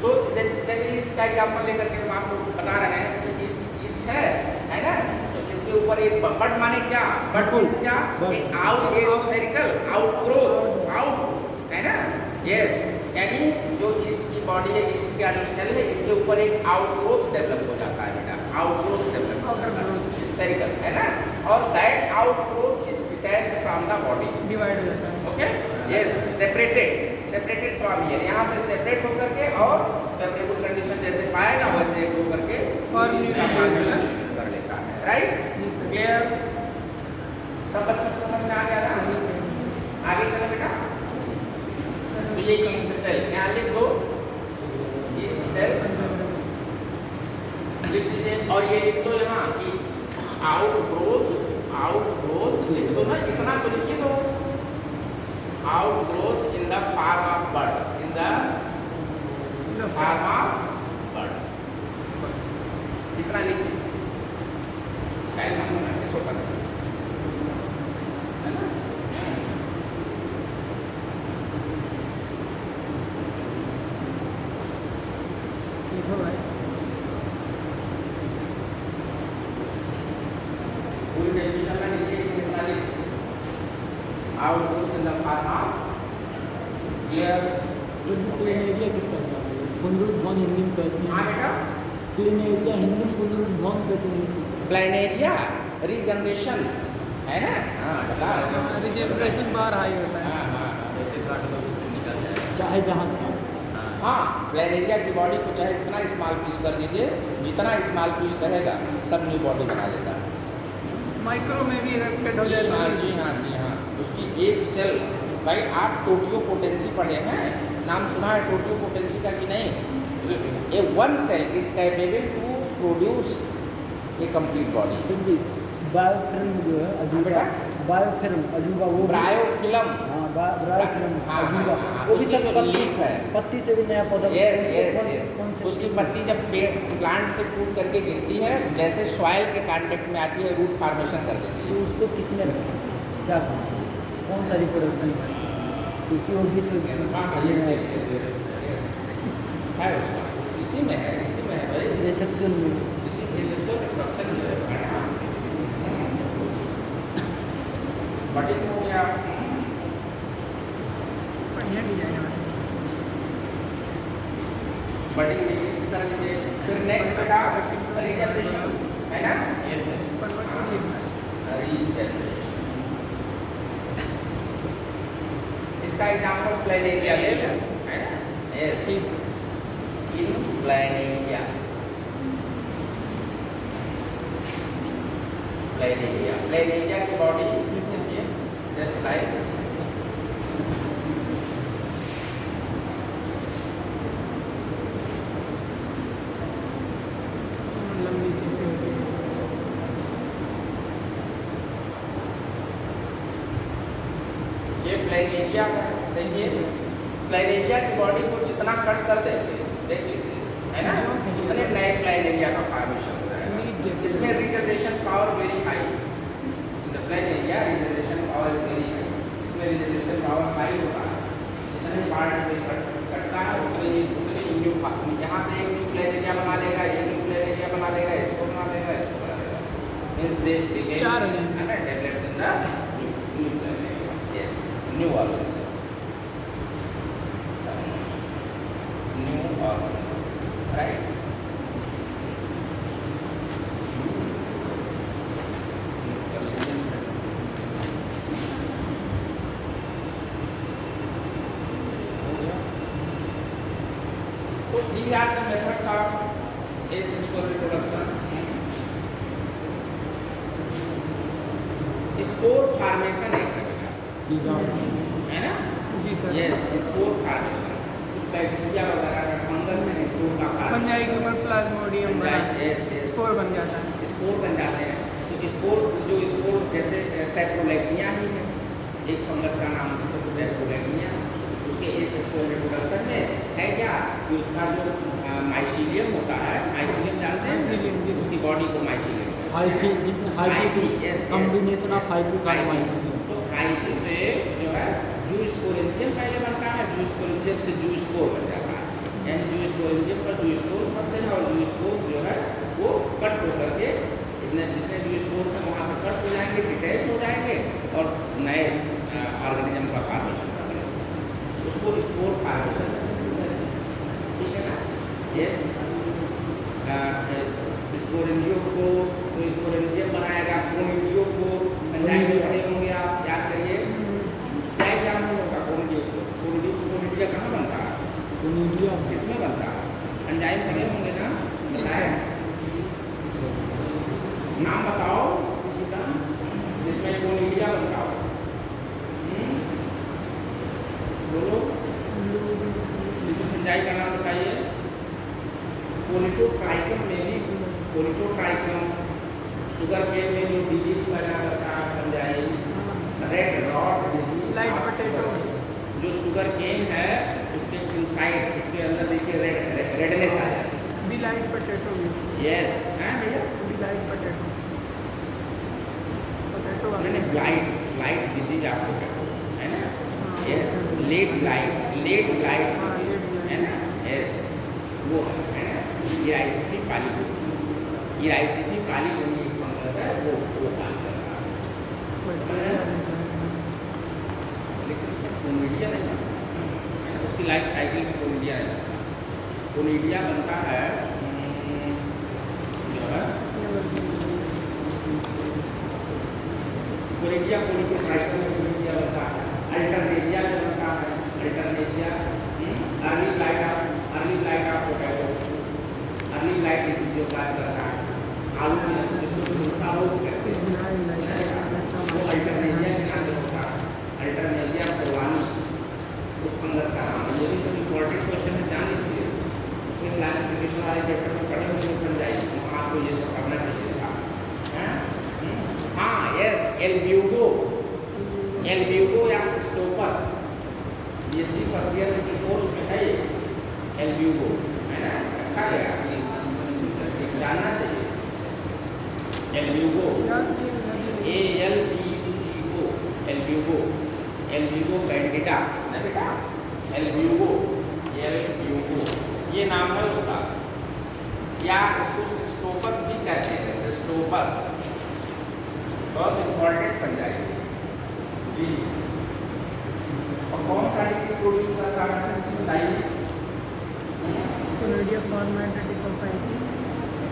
तो जैसे ईस्ट का एग्जाम्पल लेकर के हम आपको बता रहे हैं, जैसे ईस्ट है ना? तो इसके ऊपर एक बड माने क्या? बड मीन्स क्या? एक आउट, ए स्फेरिकल आउटग्रोथ, आउट है ना? यस, यानी जो ईस्ट की बॉडी है, ईस्ट का जो सेल है, इसके ऊपर एक आउटग्रोथ डेवलप हो जाता है बेटा, आउटग्रोथ डेवलप हो जाता है, स्फेरिकल है ना? और that outgrowth is detached from the body, divide हो जाता है। Okay, yes, separated from here, यहाँ से सेपरेट होकर के और फेवरेबल कंडीशन जैसे पाएगा वैसे वो करके इसका फॉर्मेशन कर लेता है, राइट? जी सर। क्लियर? सब बच्चों को समझ में आ गया ना? आगे चलो बेटा। तो ये ईस्ट सेल, यहाँ लिख दो, ईस्ट सेल लिख दीजिए, और ये लिख दो यहाँ कि आउटग्रोथ लिख दो ना, इतना तो लिख दो, outgrowth in the form of bud, in the form of bud, इतना लिख दीजिए, फाइल नंबर है छोटा सा, है ना? देखो भाई, पूरी डेफिनेशन में लिखिए कि कितना लिख outgrowth in the form of clear, planaria किसका नाम है? पुनरुद्भवन हिंदी में कहते हाँ हैं। बेटा, प्लेनेरिया हिंदी में पुनरुद्भवन कहते हैं इसको। प्लेनेरिया रीजनरेशन है ना? हाँ बता रहे हैं। रिजेनरेशन बार हाई होता है। हाँ, जैसे काट दो तो निकल जाएगा। चाहे जहाँ से हाँ, प्लेनेरिया की बॉडी को चाहे जितना स्मॉल पीस कर दीजिए, जितना स्मॉल पीस रहेगा सब न्यू बॉडी बना लेता है। माइक्रो में भी अगर कट हो जी जाए तो हाँ, जी हाँ, जी हाँ, उसकी एक सेल, भाई आप टोटियोपोटेंसी पढ़े हैं, नाम सुना है टोटियोपोटेंसी का कि नहीं? A one cell is capable to produce a complete body. सिर्फ भी बायोफिल्म जो है अजूबा, बेटा? बायोफिल्म अजूबा वो भी- ब्रायोफिल्म, हाँ बायोफिल्म हाँ, अजूबा, हाँ, हाँ, वो भी उसकी सब जो पत्ती leaf है। पत्ती से भी नया पौधा यस कौन- यस कौन यस, से उसकी किस्म? पत्ती जब प्लांट से टूट करके गिरती है, जैसे सॉइल के कांटेक्ट में आती है, रूट फॉर्मेशन कर देती है। तो उसको किसने रखा? क्या कहा? कौन सा रिप्रोडक्शन है? क्योंकि वो भी तो है उसका, इसी में है, इसी में है भाई, सेक्सुअल में इसी सेक्सुअल रिप्रोडक्शन जो है। बटिंग हो गया, बढ़िया डिजाइन है। बटिंग में इस तरह से। फिर नेक्स्ट बेटा रीजनरेशन है ना? Yes sir. रीजनरेशन, इसका एग्जांपल प्लेनेरिया ले लें, है ना? यस, इन प्लेनेरिया, प्लेनेरिया की बॉडी जस्ट लाइक लंबी सी सी होती है। प्लेनेरिया है, देखिए प्लेनेरिया की बॉडी को जितना कट कर देंगे, देख लीजिए, है ना, उतने नए प्लेनेरिया का फॉर्मेशन हो जाएगा। इसमें regeneration power very high, in the planaria regeneration power is very high, इसमें रिजनरेशन पावर हाई होता है। जितने पार्ट में कटता है उतने न्यू, यहाँ से एक न्यू प्लेनेरिया बना लेगा, एक न्यू प्लेनेरिया बना लेगा, इसको बना लेगा, इसको बना लेगा, मींस दे बिगिन, चार हो जाएंगे, है ना, developed in the new planaria, yes, new organisms, new organisms, right. So these are the methods of asexual reproduction. Spore formation एक है ना, जी सर। यस, स्पोर फॉर्मेशन, कुछ बैक्टीरिया वगैरह का फंगस है स्पोर का फंजाई के ऊपर प्लाज्मोडियम बना, यस यस, स्पोर बन जाता है, स्पोर बन जाते हैं। तो स्पोर जो स्पोर जैसे सेप्रोलेक्निया ही है, एक फंगस का नाम सेप्रोलेक्निया, उसके एसेक्सुअल रिप्रोडक्शन में है क्या कि उसका जो माइसीलियम होता है, माइसीलियम जानते हैं, उसकी बॉडी को माइसीलियम, कॉम्बिनेशन ऑफ हाइफी का माइसीलियम, तो हाइफी से जो है जूस्पोरेंजियम पहले बनता है, जूस्पोरेंजियम से जूस्पोर बन जाता है, यानी जूस्पोरेंजियम पर जूस्पोर्स बनते हैं, और जूस्पोर्स जो है वो कट होकर के जितने जूस्पोर्स हैं वहाँ से कट हो जाएंगे, डिटैच हो जाएंगे और नए ऑर्गेनिज्म का फॉर्मेशन कर लेंगे, उसको स्पोर फॉर्मेशन, ठीक है ना, यस। स्पोरेंजियोफोर, तो स्पोरेंजियम बनाएगा, कोनिडियोफोर, एंजाइम में पढ़े होंगे आप, याद करिए, क्या एग्जाम होगा कोनिडियोफोर, कोनिडिया कहाँ बनता है, कोनिडिया किसमें बनता है, एंजाइम पढ़े होंगे ना, बताएं, नाम बताओ किसी का जिसमें कोनिडिया बनता हो, बोलो, इस एंजाइम का नाम बताइए। कोलिटोट्राइकम में भी, कोलिटोट्राइकम शुगर केन में जो डिजीज पैदा करता है fungi, red rot disease, light potato, जो शुगर केन है उसके इनसाइड, उसके अंदर देखिए रेडनेस आ जाती है, बी लाइट पोटैटो, यस, हैं भैया, बी लाइट पोटैटो, पोटैटो मैंने लाइट डिजीज आपको कहते हैं, है ना, यस, लेट लाइट है ना, यस, वो है ना, इराइसिटी पालीगोनी फंगस है, वो काज कर रहा है, लेकिन कोनिडिया नहीं है ना, उसकी लाइफ साइकिल में कोनिडिया नहीं, कोनिडिया बनता है जो है कोनिडिया, कोलिटोट्राइकम में कोनिडिया बनता है, अल्टरनेरिया में बनता है, Alternaria, early light of potato, early light जो क्लास करता है, आलू में जिसको झुलसा रोग कहते हैं, वो अल्टरनेरिया के नाम से होता है, अल्टरनेरिया सोलानी उस फंगस का नाम है। ये भी सब इम्पोर्टेंट क्वेश्चन है, जान लीजिए, उसमें क्लासिफिकेशन वाले चैप्टर में पढ़े होंगे, बन जाएगी, आपको ये सब करना चाहिए था। हाँ यस, एल्ब्यूगो या सिस्टोपस, ये सी फर्स्ट ईयर के कोर्स में है, एल्ब्यूगो है ना, अच्छा लगा, जानना चाहिए, एल्ब्यूगो, ALBUGO, एल्ब्यूगो कैंडिडा ना बेटा, एल्ब्यूगो, ये नाम है उसका, या इसको सिस्टोपस भी कहते हैं, सिस्टोपस, बहुत इम्पोर्टेंट बन जाएगी जी। और कौन सा डिजीज प्रोड्यूस करता है बताइए, कोनिडिया फॉर्मेट डिकोपाइटी,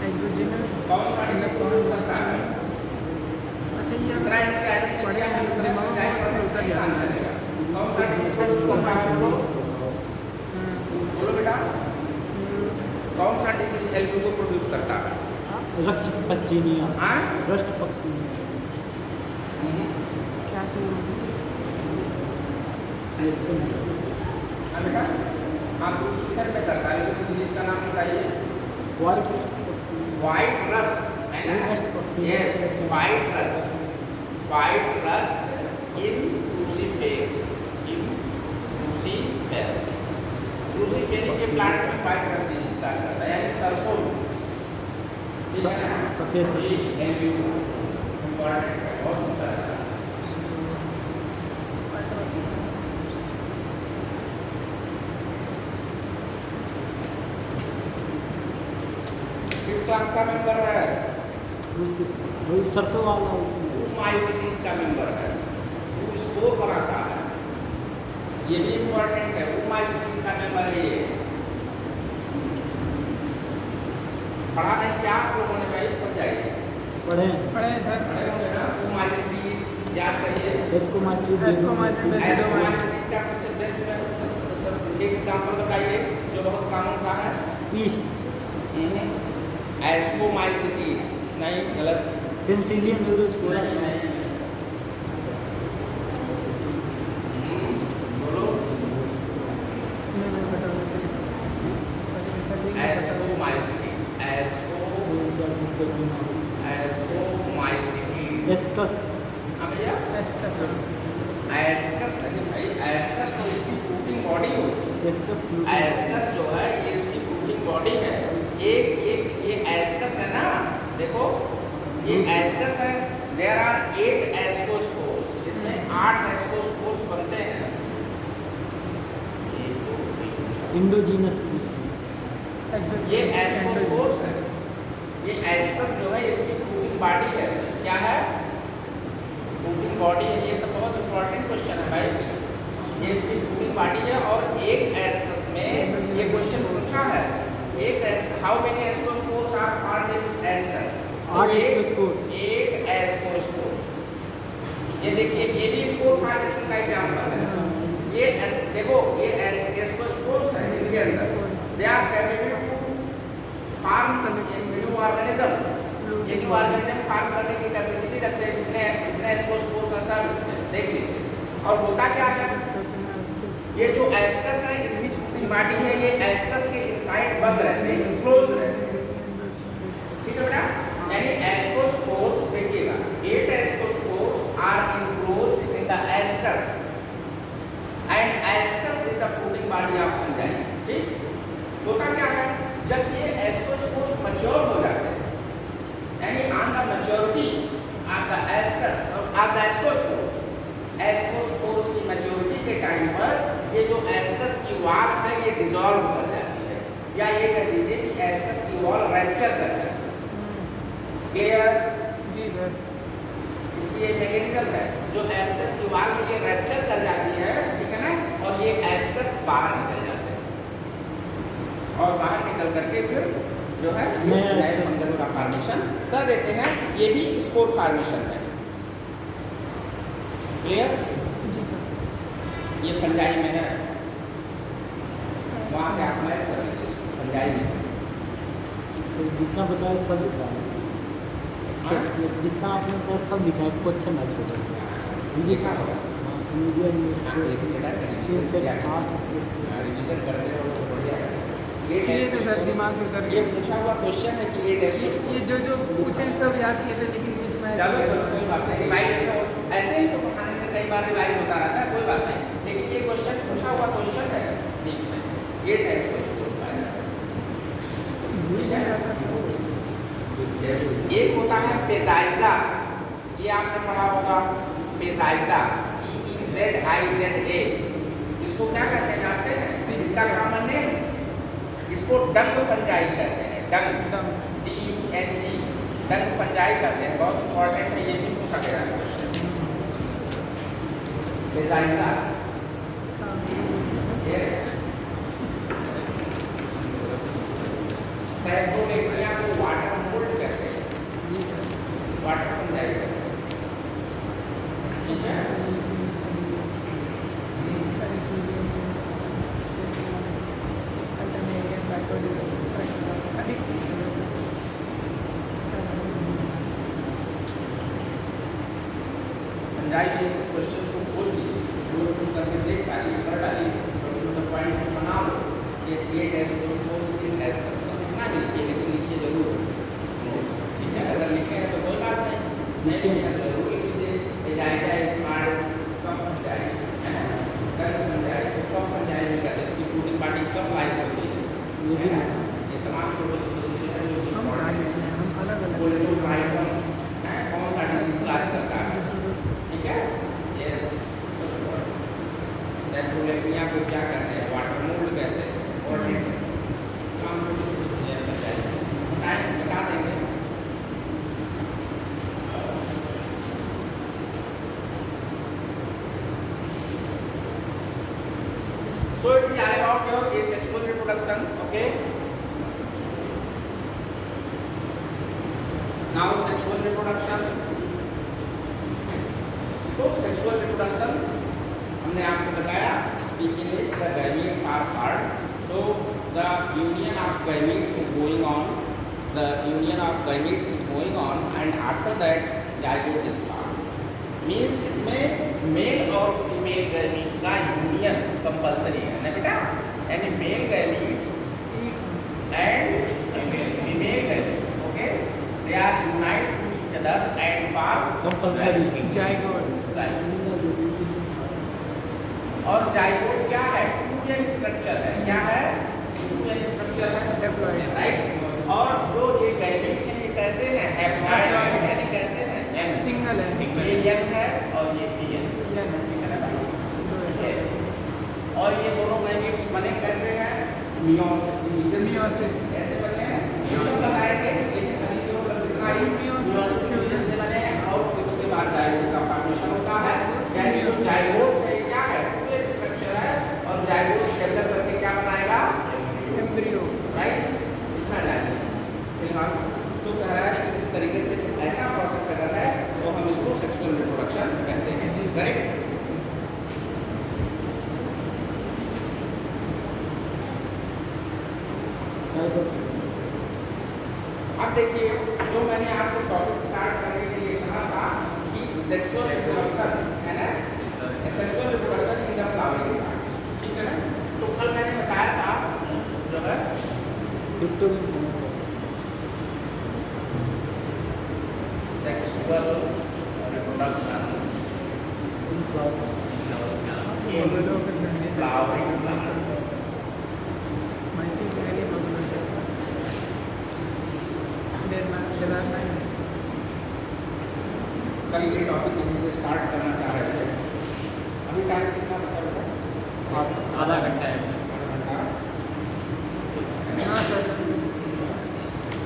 एग्रोजिनस, कौन सा डिजीज प्रोड्यूस करता है, अच्छा ये जितना इसका आइडेंटिटी है उतने पंजाब प्रदेश का ध्यान चलेगा, कौन सा डिजीज प्रोड्यूस करता है, बोलो बेटा, कौन सा डिजीज एल्ब्यूगो प्रोड्यूस करता है, रस्ट पक्सीनिया, हाँ रस्ट पक्सीनिया, क्या चाहिए, हाँ बेटा, हाँ तो उस शिखर में करता है, लेकिन डिजीज का नाम बताइए, white rust Puccinia, white rust है ना, yes, white rust in crucifer, कैसे? एलयू इम्पोर्टेंट है, बहुत पूछा जाता है। किस क्लास का मेंबर है? वही सरसों वाला उसमें माई सिटीज का मेंबर है, वो स्कोर बनाता है, ये भी इम्पोर्टेंट है। वो माई सिटीज का मेंबर है ये। पढ़ा नहीं क्या आप लोगों ने भाई? पढ़ जाइए, पढ़े पढ़े हैं सर। पढ़े होंगे ना? वो माई सिटीज याद करिए। एस्को मास्टर एस्को मास्टर एस्को माई सिटीज का सबसे बेस्ट में एक एग्जाम्पल बताइए जो बहुत कॉमन सा है। ईस्ट एस्को माई सिटीज नहीं, गलत। पेंसिलियन यूरोस्कोरा बोलो। नहीं बता एस्को माई सिटीज, एस्को माई सिटीज। एस्कस हाँ भैया, एस्कस नहीं भाई, एस्कस तो इसकी फ्रूटिंग बॉडी होती है। एस्कस एस्कस जो है ये इसकी फ्रूटिंग बॉडी है। एक एक ये एस्कस है ना, देखो ये एस्कस है। देयर आर 8 एस्कोस्पोर्स, इसमें 8 एस्कोस्पोर्स बनते हैं। इंडोजीनस ये एस्कोस्पोर्स है। ये एस्कस जो है इसकी फ्रूटिंग बॉडी है। क्या है? फ्रूटिंग बॉडी है। ये सब बहुत इंपॉर्टेंट क्वेश्चन है भाई। ये इसकी फ्रूटिंग बॉडी है और एक एस्कस में ये क्वेश्चन पूछा है। एक ascus, how many ascospores are found in ascus? 8 ascospore. 8 ascospores. ये देखिए, ये भी स्पोर फॉर्मेशन का एग्जांपल है। ये देखो, ये एस्कोस्पोर्स है इनके अंदर। They are capable to form new organism. ये न्यू ऑर्गेनिज्म फॉर्म करने की कैपेसिटी रखते हैं जितने एस्कोस्पोर्स है सब इसमें। देख लीजिए। और होता क्या है, ये जो एस्कस है इसकी फ्रूटिंग बॉडी है। ये एस्कस के इनसाइड बंद रहते हैं, इनक्लोज रहते हैं। ठीक है बेटा? यानी एस्कोस्पोर्स देखिएगा, 8 ascospores are enclosed in the ascus and ascus is the fruiting body of fungi. ठीक? होता क्या है, जब ये एस्कोस्पोर्स मैच्योर हो जाते हैं, यानी on the maturity of the ascus of the ascospores की मैच्योरिटी के टाइम पर ये जो एस्कस की वॉल है ये डिसॉल्व कर जाती है, या ये कह दीजिए कि एस्कस की वॉल रैप्चर कर जाती है। क्लियर? जी सर। इसकी ये मैकेनिज्म है, जो एस्कस की वॉल में ये रैप्चर कर जाती है, ठीक है ना, और ये एस्कस बाहर निकल जाते हैं और बाहर निकल करके फिर जो है नए फंगस का फॉर्मेशन कर देते हैं। ये भी स्पोर फॉर्मेशन है। क्लियर? जी सर। ये फंजाई में है, वहाँ से आप मैच कर लीजिए फंजाई में। जितना बताया सब लिखा है। हाँ? जितना आपने बताया सब लिखा है, क्वेश्चन ना छोड़ो। जी सर। मीडियम रिवीजन करते हो तो बढ़िया है। ये तो सर दिमाग में उतर ये गया। पूछा हुआ क्वेश्चन है कि 8 एस्कोस्पोर्स। ये जो पूछे सब याद किए थे, लेकिन इसमें चलो कोई बात नहीं, रिवाइज ऐसे ही तो पढ़ाने से कई बार रिवाइज होता रहता है, कोई बात नहीं। लेकिन ये क्वेश्चन पूछा हुआ क्वेश्चन है, ये टेस्ट क्वेश्चन पाएगा। यस, एक होता है पेजाइजा, ये आपने पढ़ा होगा, पेजाइजा, PEZIZA। इसको क्या कहते हैं जानते हैं? इसका कॉमन नेम, इसको डंग फंजाई कहते हैं। डंग, DUNG, डंग फंजाई कहते हैं। बहुत इंपॉर्टेंट है, ये भी पूछा गया है। पेजाइजा, यस, सैप्रोलेक्टिया को वाटर मोल्ड कहते हैं, वाटर फंजाई कहते हैं। ठीक है? फंजाई के इस क्वेश्चन को खोज लीजिए, नोट करके देख डालिए, कर डालिए, छोटे छोटे पॉइंट्स को बना लो। ये 8 एस्कोस्पोर्स इन एस्कस बस इतना भी लिखिए, लेकिन लिखिए जरूर। ठीक है? अगर लिखे हैं तो कोई बात नहीं, नहीं लिखे हैं तो जरूर लिख लीजिए। पेजाइजा स्मार्ट कब फंजाई, डंग फंजाई, सो कब फंजाई में कहते हैं, इसकी फ्रूटिंग बॉडी कब लाइक होती है। ये तमाम छोटे छोटे चीजें हैं जो हम इम्पोर्टेंट है। अलग अलग कोलेटो फिर क्या कहते हैं, वाटर मोल्ड कहते हैं, और काम छोटी छोटी चीज़ें बताइए, टाइम बता देंगे। So it is all about your asexual reproduction, okay? Now sexual reproduction. तो sexual reproduction हमने आपको बताया कि in which the gametes are formed. So the union of gametes is going on. The union of gametes is going on, and after that zygote is formed. Means इसमें male और female gamete का union compulsory है ना बेटा, यानी male gamete and female gamete, okay, they are unite to each other and form compulsory zygote. और zygote क्या है, टू-एन स्ट्रक्चर है, क्या है, टू-एन स्ट्रक्चर है, Diploid। राइट। और जो ये गैमीट है ये कैसे हैं, हैप्लॉइड है, यानी कैसे हैं, N। सिंगल है। ये N है और ये P है, N है। ठीक है ना भाई? Yes। और ये दोनों गैमीट्स बने कैसे हैं, मियोसिस डिवीजन, Meiosis। कैसे बने हैं ये सब बताएंगे, लेकिन अभी केवल बस इतना ही, मियोसिस डिवीजन से बने हैं और फिर उसके बाद जाइगोट का फॉर्मेशन होता है। यानी जो जाइगोट है क्या है, टू स्ट्रक्चर है, और जाइगोट डेवलप करके क्या बनाएगा, एम्ब्रियो। राइट, इतना जानिए फिलहाल। तो कह रहा है कि इस तरीके से ऐसा प्रोसेस अगर है तो हम इसको सेक्सुअल रिप्रोडक्शन कहते हैं, जी करेक्ट। अब देखिए जो मैंने आपको टॉपिक स्टार्ट करने के लिए कहा था कि सेक्सुअल रिप्रोडक्शन है ना, sexual reproduction in the flowering plants, ठीक है ना। तो कल मैंने बताया था जो है sexual reproduction in flowering plant. कल ये टॉपिक यहीं से स्टार्ट करना चाह रहे थे। अभी टाइम कितना बचा बेटा, आधा घंटा है। हाँ सर,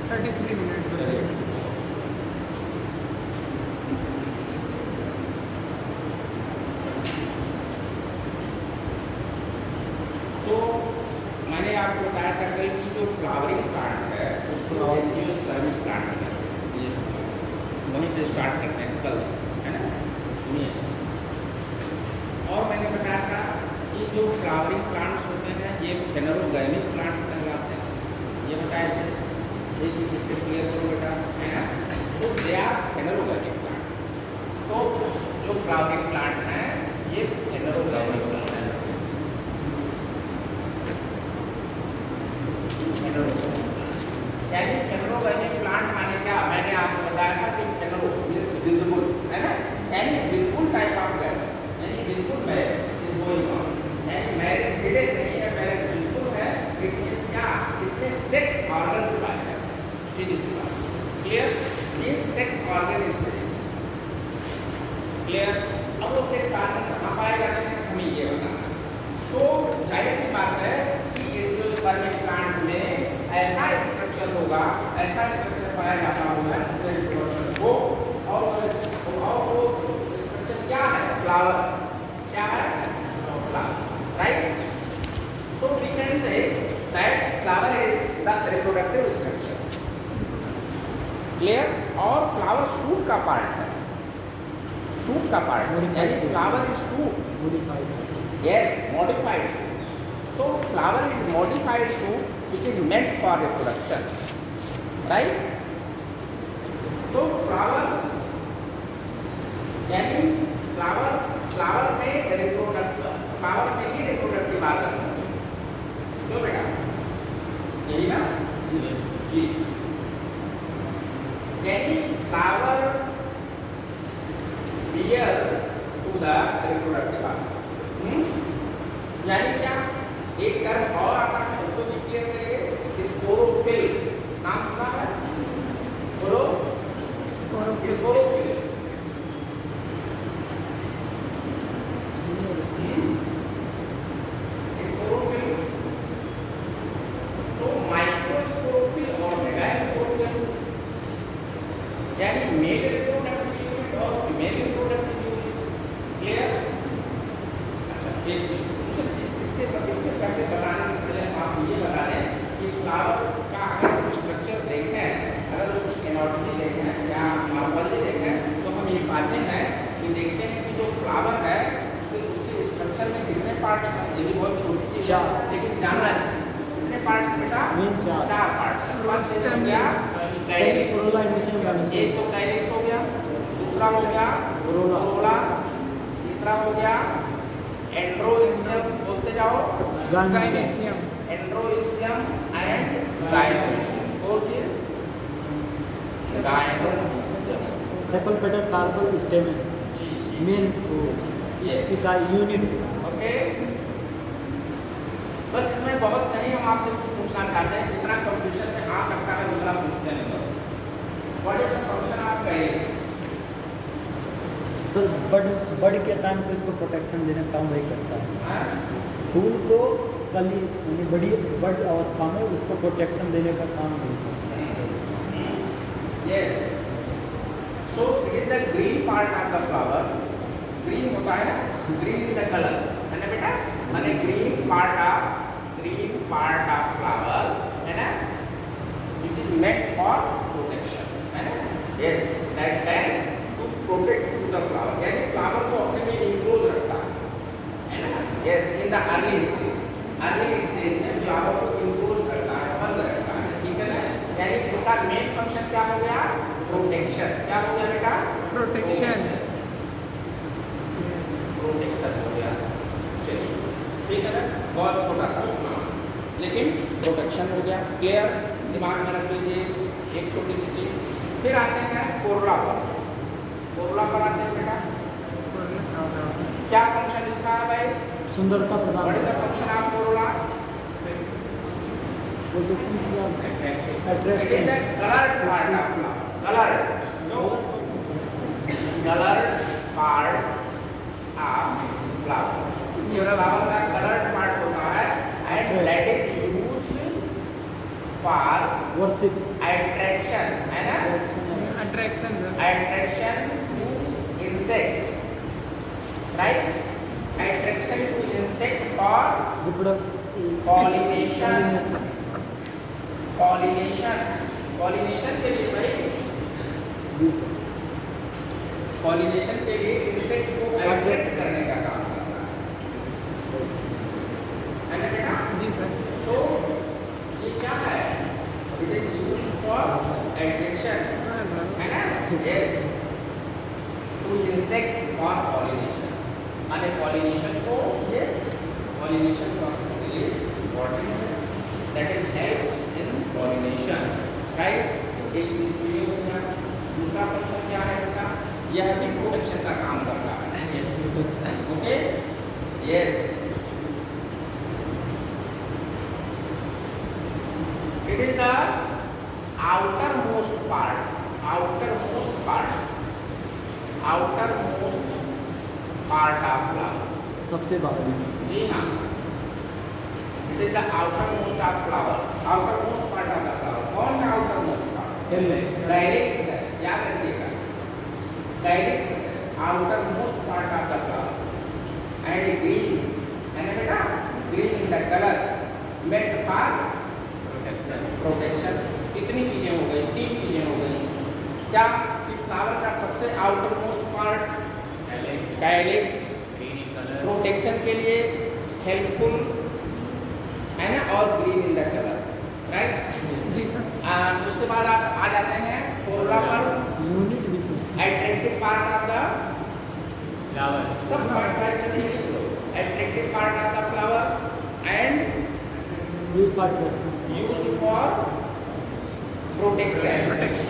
33 मिनट बचे। तो मैंने आपको बताया था कल कि जो फ्लावरिंग प्लांट है उसको एंजियोस्पर्मिक प्लांट कहते हैं, वहीं से स्टार्ट करते हैं कल से, है ना, सुनिए। और मैंने बताया था कि जो फ्लावरिंग प्लांट्स होते हैं ये फेनरोगैमिक प्लांट कहलाते हैं, ये बताया थे, ये चीज इससे क्लियर करो बेटा, है ना। सो दे आर फेनरोगैमिक प्लांट। तो जो फ्लावरिंग प्लांट हैं ये फेनरोगैमिक प्लांट है, यानी फेनरोगैमिक प्लांट माने क्या, मैंने आपको बताया था कि फेनरो मींस विजिबल, है ना, यानी विजिबल टाइप ऑफ मैरिज, यानी visible marriage is going on, यानी मैरिज हिडन नहीं है, मैरिज विजिबल है। इट मींस क्या, इसमें सेक्स ऑर्गन्स पाए जाते हैं, सीधी सी बात, clear, means sex organ is present, clear. अब वो सेक्स ऑर्गन कहाँ पाए जाते हैं हमें ये बताना। तो जाहिर सी बात है कि एंजियोस्पर्मिक प्लांट में ऐसा स्ट्रक्चर होगा, ऐसा स्ट्रक्चर पाया जाता होगा जिससे रिप्रोडक्शन हो, और वो स्ट्रक्चर क्या है, फ्लावर, क्या है, flower, right. So we can say that flower is the reproductive structure, clear. और फ्लावर सूट का पार्ट है, सूट का पार्ट, यानी flower is shoot, yes, modified fruit. So flower is modified fruit which is meant for reproduction, right? तो flower यानी flower में ही reproductive organ होते हैं, क्यों बेटा, यही ना जी, यानी flower bear to the reproductive organ। यानी क्या, एक टर्म और आता है उसको भी क्लियर करेंगे, स्पोरोफिल, नाम सुना है, बोलो, स्पोरोफिल। एक चीज। दूसरी चीज इसके पहले बताने से पहले आप ये बता रहे हैं कि फ्लावर का अगर स्ट्रक्चर देखें, अगर उसकी एनाटॉमी देखें या मॉर्फोलॉजी देखें, तो हम ये पाते हैं कि देखते हैं कि जो फ्लावर है उसके स्ट्रक्चर में कितने पार्ट्स हैं। ये भी बहुत छोटी चीज है लेकिन जानना चाहिए कितने पार्ट्स हैं बेटा। चार पार्ट्स। फर्स्ट हो गया कैलिक्स, एक तो कैलिक्स हो गया, दूसरा हो गया कोरोला, तीसरा हो गया एंड्रोइसियम, बोलते जाओ gynoecium, androecium and gynoecium. Fourth is gynoecium. Sepal petal carpel stamen इसका यूनिट। ओके, बस इसमें बहुत नहीं हम आपसे कुछ पूछना चाहते हैं, जितना कंफ्यूजन में आ सकता है उतना पूछते हैं बस। What is the function of calyx? Sir bird के टाइम पे इसको प्रोटेक्शन देने का काम वही करता है। फूल को कली यानी बड़ी बर्ड अवस्था में उसको प्रोटेक्शन देने का काम वही करता है। Yes, so it is the green part of the flower. Green होता है ना, ग्रीन इज द कलर है ना बेटा, माने ग्रीन पार्ट ऑफ फ्लावर है ना, which is meant for protection है ना। yes, that can to protect to the flower, यानी फ्लावर को अपने में इनक्लोज रखता है ना। yes, in the early stage में फ्लावर को इनक्लोज करता है, बंद रखता है, ठीक है ना। यानी इसका मेन फंक्शन क्या हो गया? प्रोटेक्शन। क्या हो गया बेटा? प्रोटेक्शन हो गया। चलिए ठीक है ना, बहुत छोटा सा लेकिन प्रोटेक्शन हो गया। क्लियर, दिमाग में रख लीजिए एक छोटी सी चीज। फिर आते हैं कोरोला पर। कोरोला पर आते हैं बेटा, क्या फंक्शन इसका है भाई? सुंदरता प्रदान what is the function of corolla? Protection it attraction is the coloured part of flower. Coloured, no, coloured part of flower. ये फ्लावर का कलर्ड पार्ट होता है and that is used for worship attraction है ना, attraction attraction to insect, right? Attraction to insect for pollination के लिए भाई, pollination के लिए insect को attract करने का काम करता है ना बेटा। जी सर। So ये क्या है? It is used for attraction है ना। yes, to insect for pollination, माने pollination को ये pollination process के लिए important है, that is helps in pollination, right? एक चीज ये हो गया। दूसरा फंक्शन क्या है इसका? यह भी प्रोटेक्शन का काम करता है। Okay, yes, it is the outermost part of flower। सबसे बाहरी। जी हाँ, it is the outermost of flower, outermost part of the flower। कौन है outermost part? Calyx। Calyx है, याद रखिएगा, calyx outermost part of the flower and green है ना बेटा, green in the color meant for protection. कितनी चीजें हो गई? 3 चीजें हो गई। क्या? कि फ्लावर का सबसे outer most part calyx protection के लिए हेल्पफुल है ना, और green in the colour, right. जी सर। उसके बाद आप आ जाते हैं कोरोला पर, यूनिट भी attractive part of the flower, सब attractive part of the flower and use part used for protection।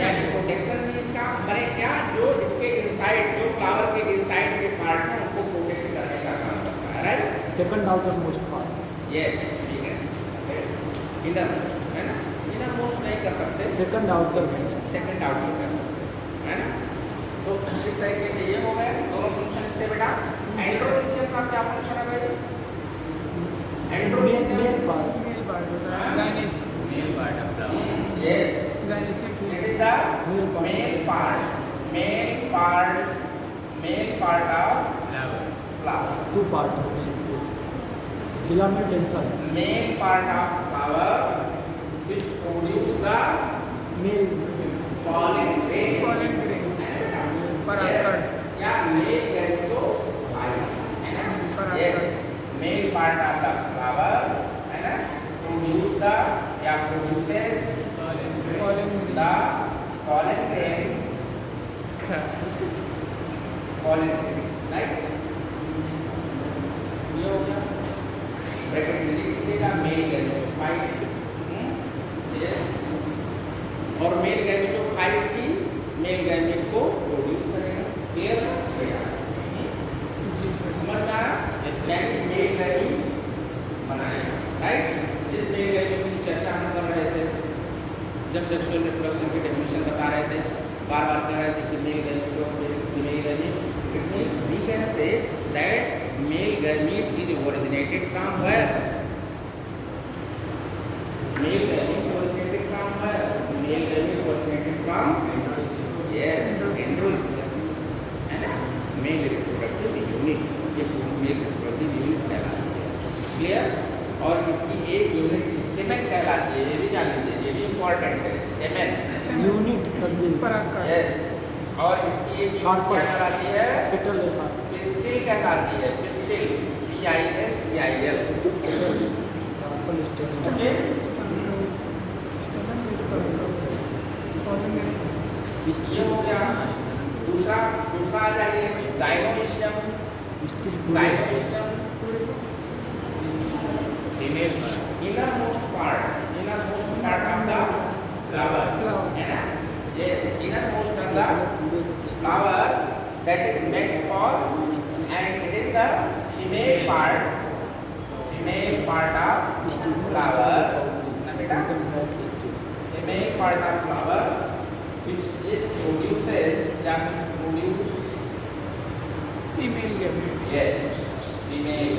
यानी प्रोटेक्शन में इसका मरे क्या, जो इसके इनसाइड, जो फ्लावर के इनसाइड के पार्ट हैं उनको प्रोटेक्ट करने का काम करता है, right. Second outer most part. Yes, inner most है ना, इनर मोस्ट नहीं कर सकते, second outer most, second outer कर सकते हैं, है ना। तो इस तरीके से ये हो गए दोनों फंक्शन इसके बेटा। एंड्रोइसियम का क्या फंक्शन है भाई? एंड्रोइसियम मेल पार्ट होता है, gynoecium. Male part of flower, yes, gynoecium it is the male part of flower. flower। Two part होते हैं इसके। Filament anther main part of flower which produce the male pollen grain. Pollen grain. Yes. Yeah, male gametophyte. है ना? Yes. Male part of the flower है ना? Produce the या produces pollen grain. the pollen grains. Pollen grains. Right? ये हो गया. Bracket में लिख दीजिएगा मेल गैमेटोफाइट. यस. और मेल गैमेटोफाइट ही मेल गैमेट को प्रोड्यूस करेगा. क्लियर हो गया? जी सर. समझ में आ रहा? यानी मेल गैमेट बनाएगा. राइट? जिस मेल गैमेट की चर्चा हम कर रहे थे जब सेक्सुअल रिप्रोडक्शन की डेफिनेशन बता रहे थे, बार बार कह रहे थे कि मेल गैमेट और female gamete. It means we can say that male gamete is originated from where? Male gamete originated from where? Male gamete originated from yes, endometrium. है ना? Male reproductive unit. ये male reproductive unit कहलाती है. Clear? और इसकी एक unit stamen कहलाती है. ये भी जान लीजिए, ये भी इम्पोर्टेंट है. स्टेमेन. यूनिट सब्जेक्ट पराग. यस. और इसकी एक यूनिट क्या कहलाती है? पेटल पिस्टिल कहलाती है. पिस्टिल. PISTIL. ओके. ये हो गया. दूसरा आ जाइए. गाइनोइशियम. गाइनोइशियम फीमेल पर innermost part of the flower. है ना? Yes, innermost of the flower that is meant for and it is the female part of flower. ना बेटा? Female part of flower which is produces या produce Female gamete. yes female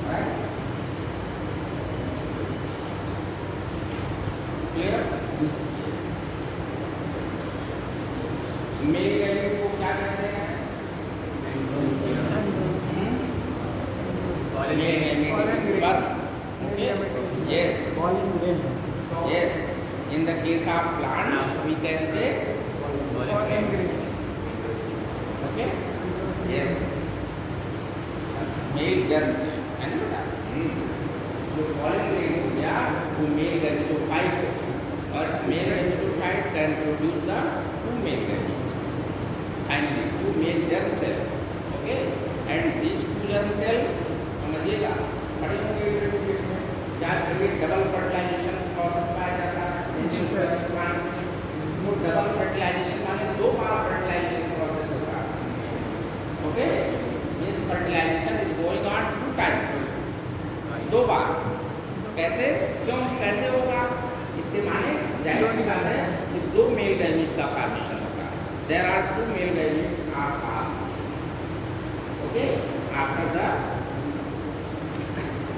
right. Clear? Male gamete को क्या कहते हैं? Mail gamete is sperm. Okay? Yes. Yes. In the case of plant, we can say Pollen grain. okay. Yes. Male germ से है ना? जो pollen grain हो गया वो मेल गैमेटोफाइट हो गया और male gametophyte can produce the two male gamete and two male germ cell. Okay, and these two germ cell समझिएगा पढ़े होंगे इंटरमीडिएट में. याद करिए डबल फर्टिलाइजेशन प्रोसेस पाया जाता है. जी सर. वो डबल फर्टिलाइजेशन माने दो बार फर्टिलाइजेशन प्रोसेस होता है. Okay, means fertilization is going on two times. दो बार. कैसे? क्यों कैसे होगा? इसके माने जाहिर सी बात है कि दो मेल गैमेट का फॉर्मेशन होता है. There are two male gametes are formed. Okay, after the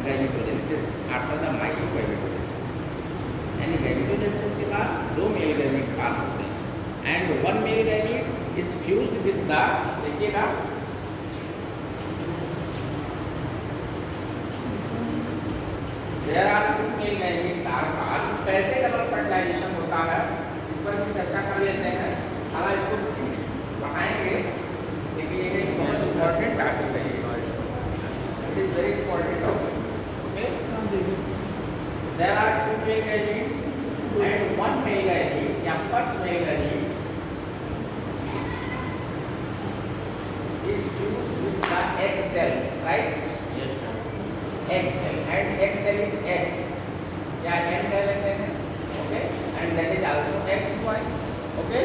gametogenesis, after the microgametogenesis. यानी gametogenesis के बाद दो male gamete form होते हैं and one male gamete is fused with the देखिएगा there are two male gametes are formed. कैसे double fertilisation होता है इस पर भी चर्चा कर लेते हैं. हालांकि इसको बताएंगे लेकिन ये एक बहुत इम्पोर्टेंट टॉपिक है. It is very important topic. Okay, there are two male gametes and one male gamete या first male gamete is fused with the egg cell, right? yes sir. Egg cell and egg cell is X या N कह लेते हैं. Okay, and that is also XY. Okay,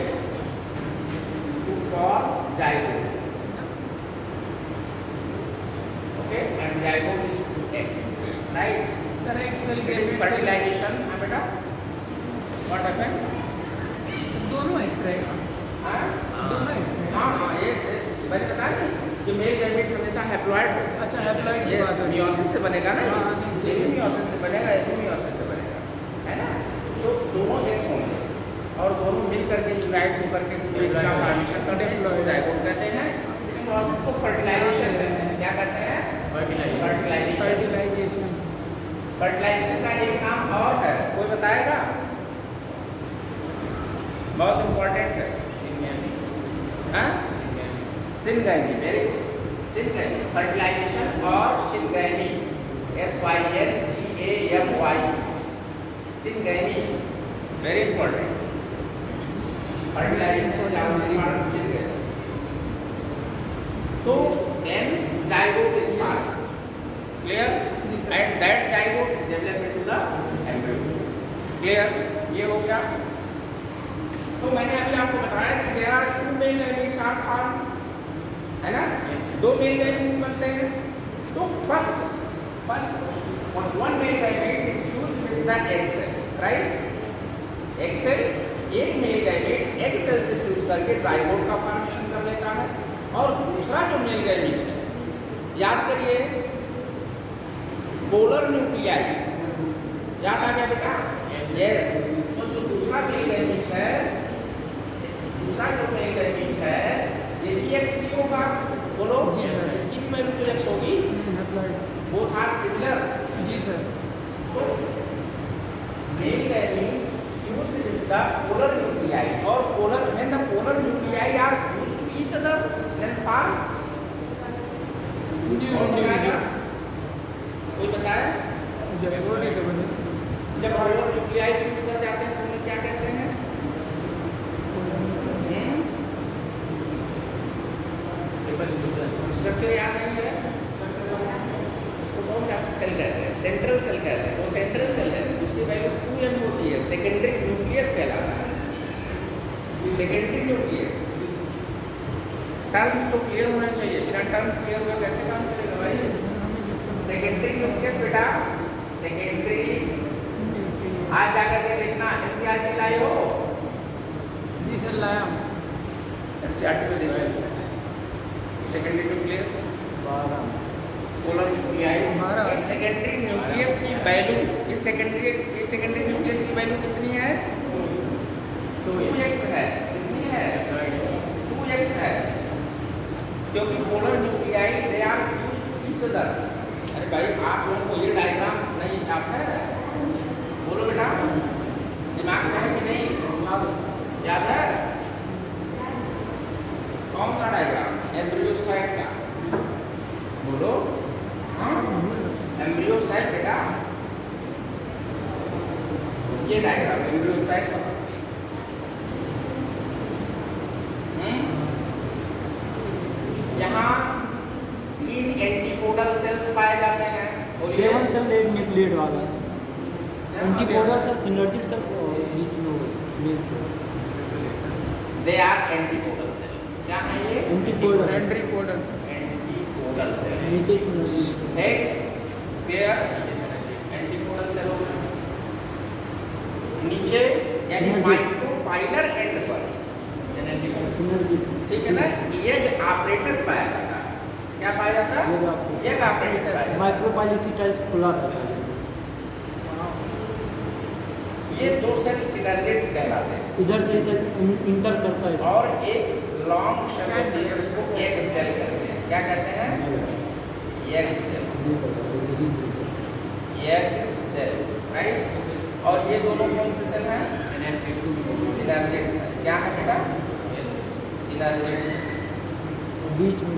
for zygote. Okay, and zygote is 2x, right? Sir, egg cell It is gamete. fertilization. हाँ बेटा, what happened? दोनों X रहेगा. हाँ दोनों X रहेगा. हाँ yes. मैंने बताया ना कि मेल गैमेट हमेशा हैप्लॉइड होगा. अच्छा, haploid की Yes, बात हो रही है. मियोसिस से बनेगा ना. हाँ, ये भी मियोसिस से बनेगा, ये भी मियोसिस से बनेगा, है ना? तो दोनों X होंगे और दोनों मिल करके यूनाइट होकर के एक का फॉर्मेशन करते हैं. ज़ाइगोट कहते हैं. बताएगा? बहुत इंपॉर्टेंट है। हाँ? सिंगैनी, वेरी गुड। सिंगैनी, फर्टिलाइजेशन और सिंगैनी, SYNGAMY, सिंगैनी, वेरी इंपॉर्टेंट। फर्टिलाइजेशन सिंगैनी। तो then zygote is passed, clear, and that zygote is developed into the embryo, clear? ये हो गया। तो मैंने अभी आपको बताया कि there are 2 male gametes are formed, है ना? 2 male gametes बनते हैं। तो first one male gamete is fused with the egg cell, right? egg cell, एक male gamete egg cell से फ्यूज करके zygote का फॉर्मेशन कर लेता है, और दूसरा जो मेल गैमीट है, याद करिए, पोलर न्यूक्लियाई, याद आ गया बेटा? यस। तो जो दूसरा मेल गैमीट है, ये भी एक्स ही होगा, बोलो। इसकी भी वैल्यू तो एक्स होगी, बोथ आर सिमिलर। जी सर। तो male gamete fused with the polar nuclei, और polar when the polar nuclei are fused to each other, then form कोई बताया? जब पोलर न्यूक्लियाई फ्यूज कर जाते हैं तो उन्हें क्या कहते हैं? स्ट्रक्चर याद नहीं है? उसको कौन सा सेल कहते हैं? सेंट्रल सेल कहते हैं। वो सेंट्रल सेल है, उसकी वैल्यू 2n होती है, सेकेंडरी न्यूक्लियस कहलाता है, सेकेंडरी न्यूक्लियस। टर्म्स तो क्लियर होना चाहिए, बिना टर्म्स क्लियर हुए कैसे काम चलेगा भाई? सेकेंडरी न्यूक्लियस बेटा, सेकेंडरी, आज जाकर के देखना, एनसीईआरटी लाए हो? जी सर लाया हूँ। एनसीईआरटी में देखो, सेकेंडरी न्यूक्लियस, पोलर न्यूक्लियाई, इस सेकेंडरी न्यूक्लियस की वैल्यू, इस सेकेंडरी न्यूक्लियस की वैल्यू कितनी है? 2x है। कितनी है? 2x है, क्योंकि polar nuclei they are fused to each other. अरे भाई, आप लोगों को ये डायग्राम नहीं आता है? बोलो बेटा, दिमाग में है कि नहीं? याद है? कौन सा डायग्राम? एम्ब्रियो साइट का, बोलो। हाँ, एम्ब्रियो साइट बेटा, ये डायग्राम एम्ब्रियो साइट का। यहाँ 3 एंटीपोडल सेल्स पाए जाते हैं, 7 सेल 8 न्यूक्लियेट वाला एंटीपोडल सेल, सिनर्जिक सेल्स और बीच में male cell, they are antipodal cell. क्या है ये? Antipodal antipodal cell. नीचे सिनर्जिक है, देयर एंटीपोडल सेल होगा नीचे, यानी माइक्रोपाइलर एंड पर सिनर्जिक, ठीक है ना? एग ऑपरेटस पाया जाता है। क्या पाया जाता है? Egg apparatus. माइक्रोपाइलिसिटाइज खुला रहता है। ये 2 सेल सिनर्जिट्स कहलाते हैं। इधर से इसे इंटर करता है, और एक लॉन्ग शब्द है, उसको एग सेल कहते हैं। क्या कहते हैं? Egg cell, egg cell, right. और ये दोनों कौन से सेल हैं? सिनर्जिट्स। क्या है बेटा? सिनर्जिट्स। बीच में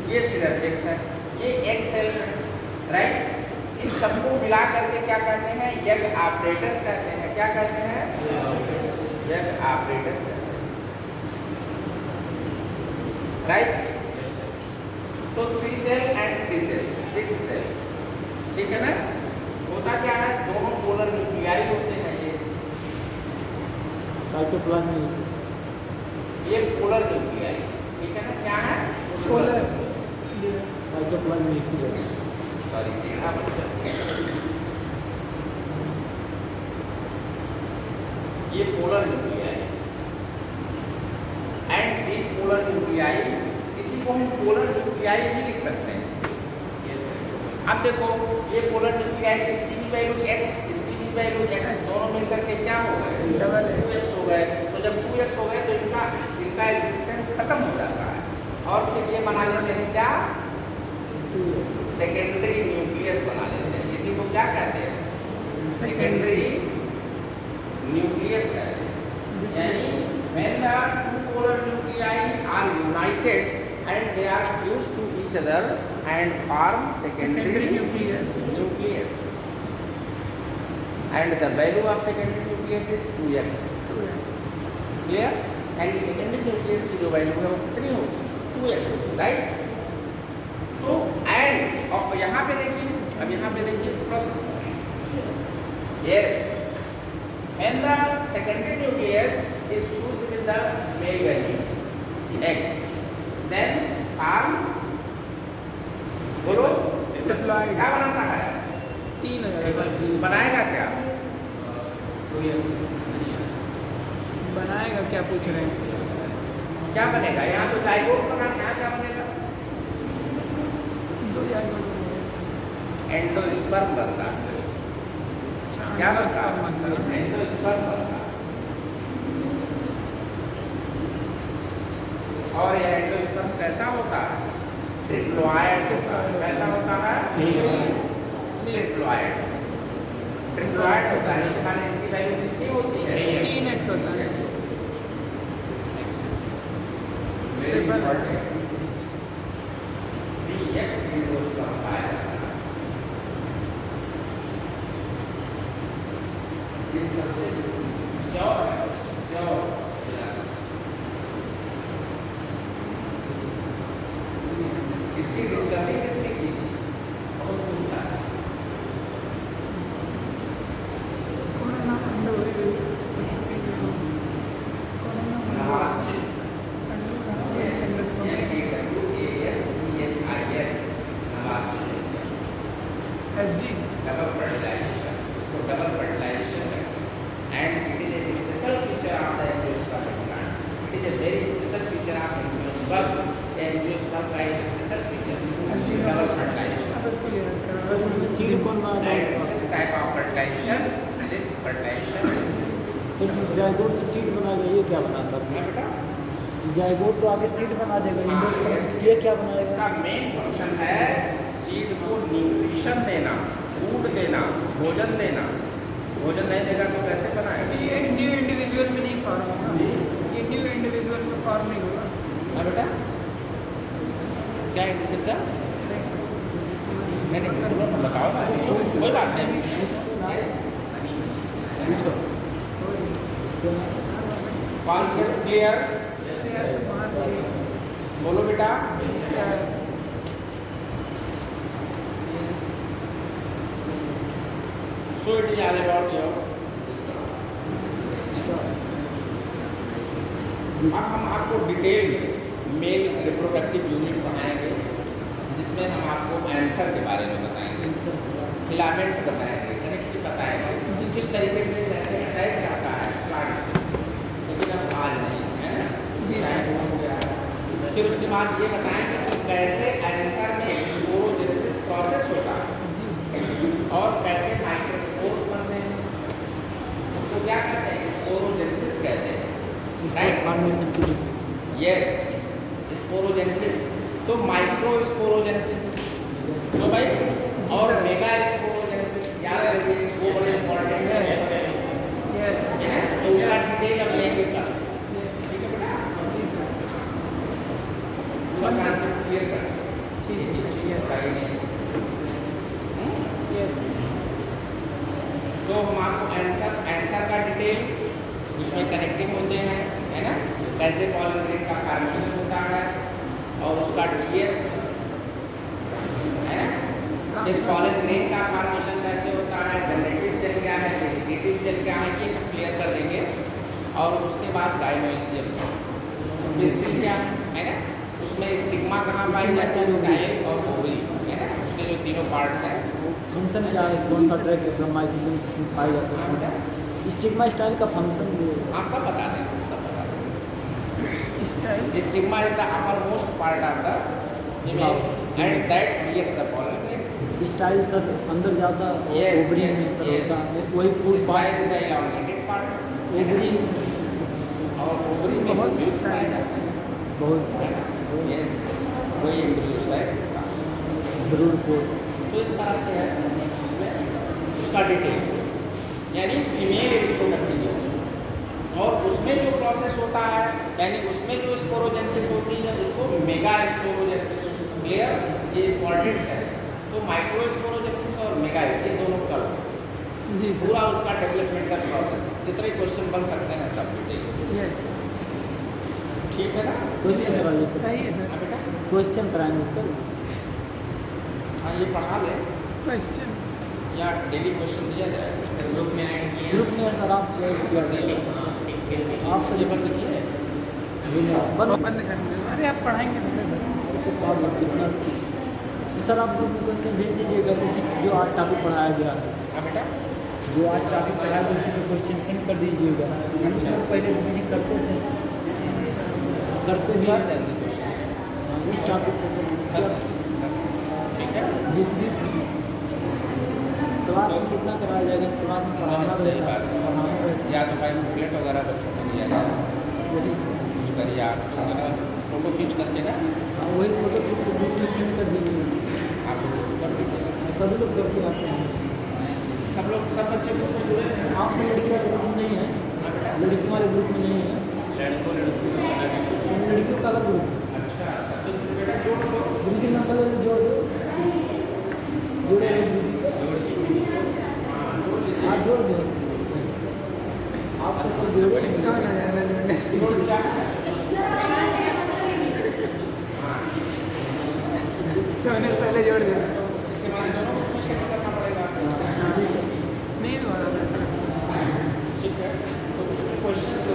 ये सिनर्जिट्स है, ये एग सेल है, राइट। इस सबको मिला करके क्या कहते हैं? एग ऑपरेटस कहते हैं। क्या कहते हैं? Egg apparatus, right. तो 3 सेल एंड 3 सेल, 6 सेल, ठीक है ना? होता क्या है? दोनों पोलर न्यूक्लियाई होते हैं। साइटोप्लाज्म, ये पोलर न्यूक्लियाई, ठीक है ना? क्या है? पोलर साइटोप्लाज्म न्यूक्लियस, सॉरी टेढ़ा बन गया। ये polar nuclei and this polar nuclei, इसी को हम पोलर न्यूक्लियाई भी लिख सकते हैं। अब देखो, ये पोलर न्यूक्लियाई, इसकी भी वैल्यू x, इसकी भी वैल्यू x, दोनों मिलकर के क्या हो गए? डबल 2x हो गए। तो जब 2x हो गए तो इनका एग्जिस्टेंस खत्म हो जाता है, और फिर ये बना लेते हैं क्या? सेकेंडरी न्यूक्लियस बना लेते हैं। इसी को क्या कहते हैं? सेकेंडरी न्यूक्लियस कहते हैं। यानी when the two polar nuclei are united and they are fused to each other and form secondary nucleus, and the value of secondary nucleus is 2x. Clear? यानी सेकेंडरी न्यूक्लियस की जो value है वो कितनी होगी? 2x होगी, right? तो and और यहाँ पे देखिए, अब यहाँ पे देखिए इस प्रोसेस में, yes, and the secondary nucleus is fused with the male value x, then form, बोलो क्या बनाता है? 3 आ जाएगा। बनाएगा क्या? बनाएगा क्या पूछ रहे हैं? क्या बनेगा? यहाँ तो जाइगोट बना, यहाँ क्या बनेगा? 2 जाएगा। एंडोस्पर्म बनता है। क्या बनता है? एंडोस्पर्म बनता है। और यह एंडोस्पर्म कैसा होता है? ट्रिप्लोइड होता है। कैसा होता है? ट्रिप्लोइड। ट्रिप्लोइड होता है, इसके माने इसकी वैल्यू कितनी होती है? 3x होता है। Very good. 3x एंडोस्पर्म पाया जाता है। ये सबसे श्योर है, श्योर। इसकी डिस्कवरी किसने की थी? बहुत पूछता है। SG डबल फर्टिलाइजेशन, इसको डबल फर्टिलाइजेशन कहते हैं। And it is a special feature of the angiosperm plant. It is a very special feature of angiosperm. Angiosperm का एक special feature double fertilization. Sir इसमें सीड कौन बना and this type of fertilization, this fertilization sir zygote तो seed बना देगा, ये क्या बनाता है? बेटा जायगोट तो आगे सीड बना देगा, एंडोस्पर्म ये क्या बनाएगा? इसका मेन फंक्शन है सीड को न्यूट्रिशन देना, फूड देना, भोजन देना। भोजन नहीं देगा तो कैसे बनाएगा? ये न्यू इंडिविजुअल में नहीं फॉर्म होगा। ये न्यू इंडिविजुअल में फॉर्म नहीं होगा। हाँ बेटा, क्या इंडिविजुअल का? मैंने बताओ ना, कोई बात नहीं। Concept clear? बोलो बेटा। So it is all about your अब हम आपको डिटेल मेल रिप्रोडक्टिव यूनिट बनाएंगे, जिसमें हम आपको एंथर के बारे में बताएंगे, फिलामेंट बताएंगे, कनेक्टिव बताएंगे, किस तरीके से जैसे अटैच रहता है प्लांट से। लेकिन अब आज नहीं है ना, टाइम हो गया है। फिर उसके बाद ये बताएंगे कि कैसे एंथर में स्पोरोजेनेसिस प्रोसेस होता है और कैसे माइक्रोस्पोर्स बनते हैं। उसको क्या कहते हैं? स्पोरोजेनेसिस कहते हैं, राइट? Yes, sporogenesis. तो माइक्रो स्पोरोजेनेसिस तो भाई, और मेगा स्पोरोजेनेसिस याद रखिए, वो बड़े इंपॉर्टेंट है। यस तो उसका डिटेल अब लेंगे कल, ठीक है बेटा? पूरा कॉन्सेप्ट क्लियर कर, ठीक है। यस तो हम आपको एंथर का डिटेल, उसमें कनेक्टिंग होते हैं, है ना? कैसे पॉलन ग्रेन का फॉर्मेशन होता है और उसका डीएस, है ना? इस पॉलन ग्रेन का फॉर्मेशन कैसे होता है, जनरेटिव सेल क्या है, वेजिटेटिव सेल क्या है, ये सब क्लियर कर देंगे। और उसके बाद गाइनोइशियम पिस्टिल क्या है ना, उसमें स्टिग्मा कहाँ पाई जाती है, स्टाइल और ओवरी, है ना? उसके जो तीनों पार्ट्स हैं। फंक्शन क्या है, कौन सा ट्रैक ब्रह्माइसिस पाया जाता है? स्टिग्मा स्टाइल का फंक्शन भी है। हाँ, सब बता दें, सब बता दें। Style Stigma is the uppermost part of the image, and that yes, the pollen grain. Style sir अंदर जाता है, Yes, ओवरी yes, में सर yes. होता है, वही full Style part is the elongated part. Ovary और ओवरी में बहुत embryos सारे पाए जाते हैं, बहुत है ना? Yes, वही embryos है। जरूर कोर्स तो इस तरह से है उसमें उसका डिटेल। यानी फीमेल रिप्रोडक्टिव यूनिट। और उसमें जो प्रोसेस होता है यानी उसमें जो स्पोरोजेनेसिस होती है उसको मेगा स्पोरोजेनेसिस। क्लियर? ये इम्पॉर्टेंट है। तो माइक्रो स्पोरोजेनेसिस और मेगा ये दोनों कर लो। जी सर। पूरा उसका डेवलपमेंटल प्रोसेस जितने क्वेश्चन बन सकते हैं सब डिटेल। यस ठीक है ना? क्वेश्चन करा लेते सही है सर। हाँ बेटा, क्वेश्चन कराएंगे कल। हाँ ये पढ़ा लें क्वेश्चन या डेली क्वेश्चन दिया जाए उसमें ग्रुप में ऐड किया ग्रुप में सर आप आप सभी बंद किए बंद कर दो। अरे आप पढ़ाएंगे तो फिर कितना सर आप ग्रुप में क्वेश्चन भेज दीजिएगा इसी जो आज टॉपिक पढ़ाया गया है। हाँ बेटा, जो आज टॉपिक पढ़ाया गया उसी में क्वेश्चन सेंड कर दीजिएगा। हम लोग पहले रिवीजन करते थे करते भी कर देंगे क्वेश्चन इस टॉपिक को ठीक है। जिस क्लास में कितना कराया जाएगा क्लास में पढ़ाना सही रहेगा बात है। पढ़ाना रहेगा या तो भाई बुकलेट वगैरह बच्चों को दिया जाए वही कुछ करिए आप फोटो खींच करके ना हाँ, वही फोटो खींच के ग्रुप में सेंड कर दीजिएगा। आप उसको कर दीजिएगा। सभी लोग करके आते हैं। सब लोग सब बच्चे ग्रुप में जुड़े हैं। आप लड़की वाले ग्रुप में नहीं है हाँ बेटा, लड़की वाले ग्रुप में नहीं है लड़कों लड़कों का अलग है। लड़कियों का अलग ग्रुप अच्छा सब तो बेटा जोड़ दो। ग्रुप के नंबर जोड़ दो जोड़े रहे ग्रुप हाँ जोड़ लीजिए। आप जोड़ दो आप उसको जोड़े नुकसान हो जाएगा जोड़ने से। जोड़ दिया। तो उन्हें पहले जोड़ देना।